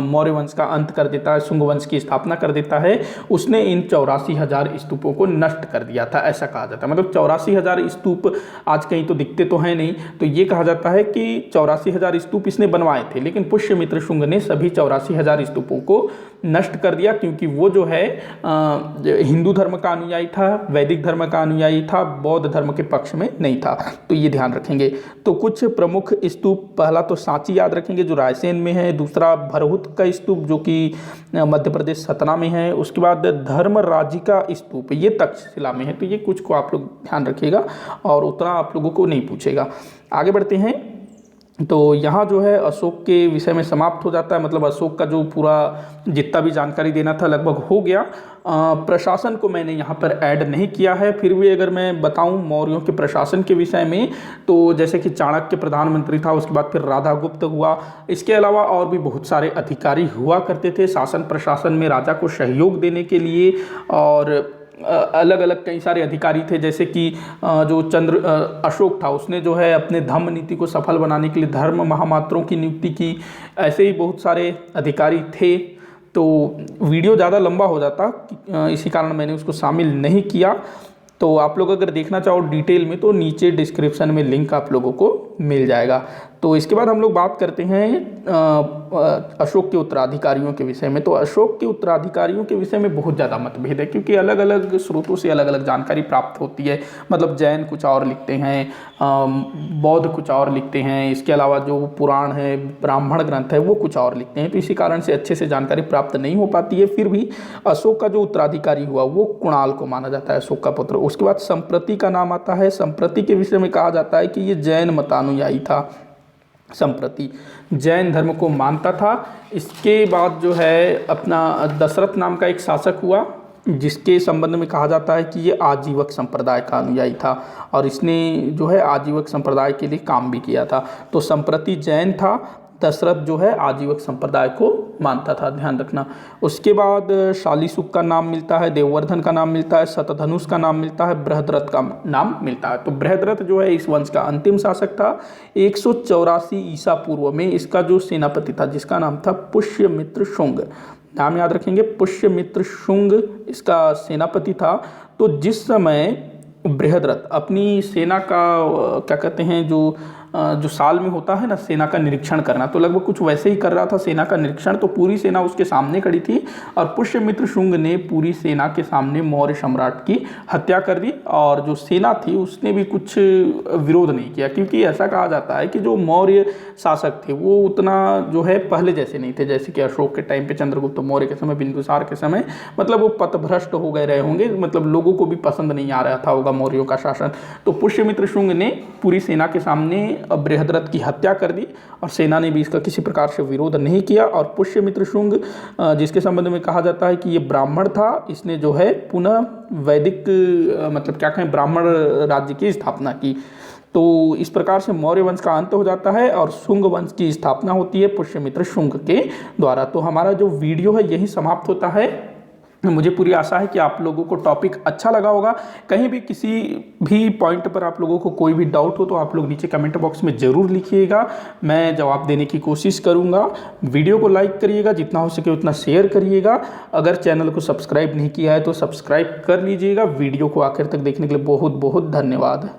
A: मौर्य वंश का अंत कर देता है, शुंग वंश की स्थापना कर देता है, उसने इन 84,000 स्तूपों को नष्ट कर दिया था, ऐसा कहा जाता है। मतलब 84,000 स्तूप आज कहीं तो दिखते तो हैं नहीं, तो ये कहा जाता है कि 84,000 स्तूप इसने बनवाए थे, लेकिन पुष्यमित्र शुंग ने सभी 84,000 स्तूपों को नष्ट कर दिया, क्योंकि वो जो है हिंदू धर्म का अनुयायी था, वैदिक धर्म का अनुयायी था, बौद्ध धर्म के पक्ष में नहीं था। तो ये ध्यान रखेंगे। तो कुछ प्रमुख स्तूप, पहला तो सांची याद रखेंगे जो रायसेन में है, दूसरा भरहुत का स्तूप जो कि मध्य प्रदेश सतना में है, उसके बाद धर्मराजिका स्तूप ये तक्षशिला में है। तो ये कुछ को आप लोग ध्यान रखिएगा और उतना आप लोगों को नहीं पूछेगा। आगे बढ़ते हैं। तो यहाँ जो है अशोक के विषय में समाप्त हो जाता है, मतलब अशोक का जो पूरा जितना भी जानकारी देना था लगभग हो गया। प्रशासन को मैंने यहाँ पर ऐड नहीं किया है, फिर भी अगर मैं बताऊँ मौर्यों के प्रशासन के विषय में, तो जैसे कि चाणक्य प्रधानमंत्री था, उसके बाद फिर राधागुप्त हुआ, इसके अलावा और भी बहुत सारे अधिकारी हुआ करते थे शासन प्रशासन में राजा को सहयोग देने के लिए। और अलग अलग कई सारे अधिकारी थे, जैसे कि जो अशोक था उसने जो है अपने धम्म नीति को सफल बनाने के लिए धर्म महामात्रों की नियुक्ति की। ऐसे ही बहुत सारे अधिकारी थे। तो वीडियो ज़्यादा लंबा हो जाता, इसी कारण मैंने उसको शामिल नहीं किया। तो आप लोग अगर देखना चाहो डिटेल में तो नीचे डिस्क्रिप्शन में लिंक आप लोगों को मिल जाएगा। तो इसके बाद हम लोग बात करते हैं अशोक के उत्तराधिकारियों के विषय में। तो अशोक के उत्तराधिकारियों के विषय में बहुत ज़्यादा मतभेद है, क्योंकि अलग अलग स्रोतों से अलग अलग जानकारी प्राप्त होती है। मतलब जैन कुछ और लिखते हैं, बौद्ध कुछ और लिखते हैं, इसके अलावा जो पुराण है, ब्राह्मण ग्रंथ है, वो कुछ और लिखते हैं। तो इसी कारण से अच्छे से जानकारी प्राप्त नहीं हो पाती है। फिर भी अशोक का जो उत्तराधिकारी हुआ वो कुणाल को माना जाता है, अशोक का पुत्र। उसके बाद संप्रति का नाम आता है। संप्रति के विषय में कहा जाता है कि ये जैन मतानुयायी था। संप्रति जैन धर्म को मानता था। इसके बाद जो है अपना दशरथ नाम का एक शासक हुआ, जिसके संबंध में कहा जाता है कि ये आजीवक संप्रदाय का अनुयायी था और इसने जो है आजीवक संप्रदाय के लिए काम भी किया था। तो संप्रति जैन था, दशरथ जो है आजीवक संप्रदाय को मानता था, ध्यान रखना। उसके बाद शालीसुक का नाम मिलता है, देववर्धन का नाम मिलता है, शतधनुष का नाम मिलता है, बृहद्रथ का नाम मिलता है। तो बृहद्रथ जो है इस वंश का अंतिम शासक था। 184 ईसा पूर्व में इसका जो सेनापति था, जिसका नाम था पुष्यमित्र शुंग, नाम याद रखेंगे, पुष्यमित्र शुंग इसका सेनापति था। तो जिस समय बृहद्रथ अपनी सेना का क्या कहते हैं, जो जो साल में होता है ना सेना का निरीक्षण करना, तो लगभग कुछ वैसे ही कर रहा था सेना का निरीक्षण। तो पूरी सेना उसके सामने खड़ी थी और पुष्यमित्र शुंग ने पूरी सेना के सामने मौर्य सम्राट की हत्या कर दी। और जो सेना थी उसने भी कुछ विरोध नहीं किया, क्योंकि ऐसा कहा जाता है कि जो मौर्य शासक थे वो उतना जो है पहले जैसे नहीं थे, जैसे कि अशोक के टाइम पे, चंद्रगुप्त मौर्य के समय, बिंदुसार के समय, मतलब वो पथभ्रष्ट हो गए रहे होंगे, मतलब लोगों को भी पसंद नहीं आ रहा था होगा मौर्यों का शासन। तो पुष्यमित्र शुंग ने पूरी सेना के सामने बृहद्रथ की हत्या कर दी और सेना ने भी इसका किसी प्रकार से विरोध नहीं किया। और पुष्यमित्र शुंग, जिसके संबंध में कहा जाता है कि ये ब्राह्मण था, इसने जो है पुनः वैदिक मतलब क्या कहें ब्राह्मण राज्य की स्थापना की। तो इस प्रकार से मौर्य वंश का अंत हो जाता है और शुंग वंश की स्थापना होती है पुष्यमित्र शुंग के द्वारा। तो हमारा जो वीडियो है यही समाप्त होता है। मुझे पूरी आशा है कि आप लोगों को टॉपिक अच्छा लगा होगा। कहीं भी किसी भी पॉइंट पर आप लोगों को कोई भी डाउट हो तो आप लोग नीचे कमेंट बॉक्स में ज़रूर लिखिएगा, मैं जवाब देने की कोशिश करूंगा। वीडियो को लाइक करिएगा, जितना हो सके उतना शेयर करिएगा। अगर चैनल को सब्सक्राइब नहीं किया है तो सब्सक्राइब कर लीजिएगा। वीडियो को आखिर तक देखने के लिए बहुत बहुत धन्यवाद।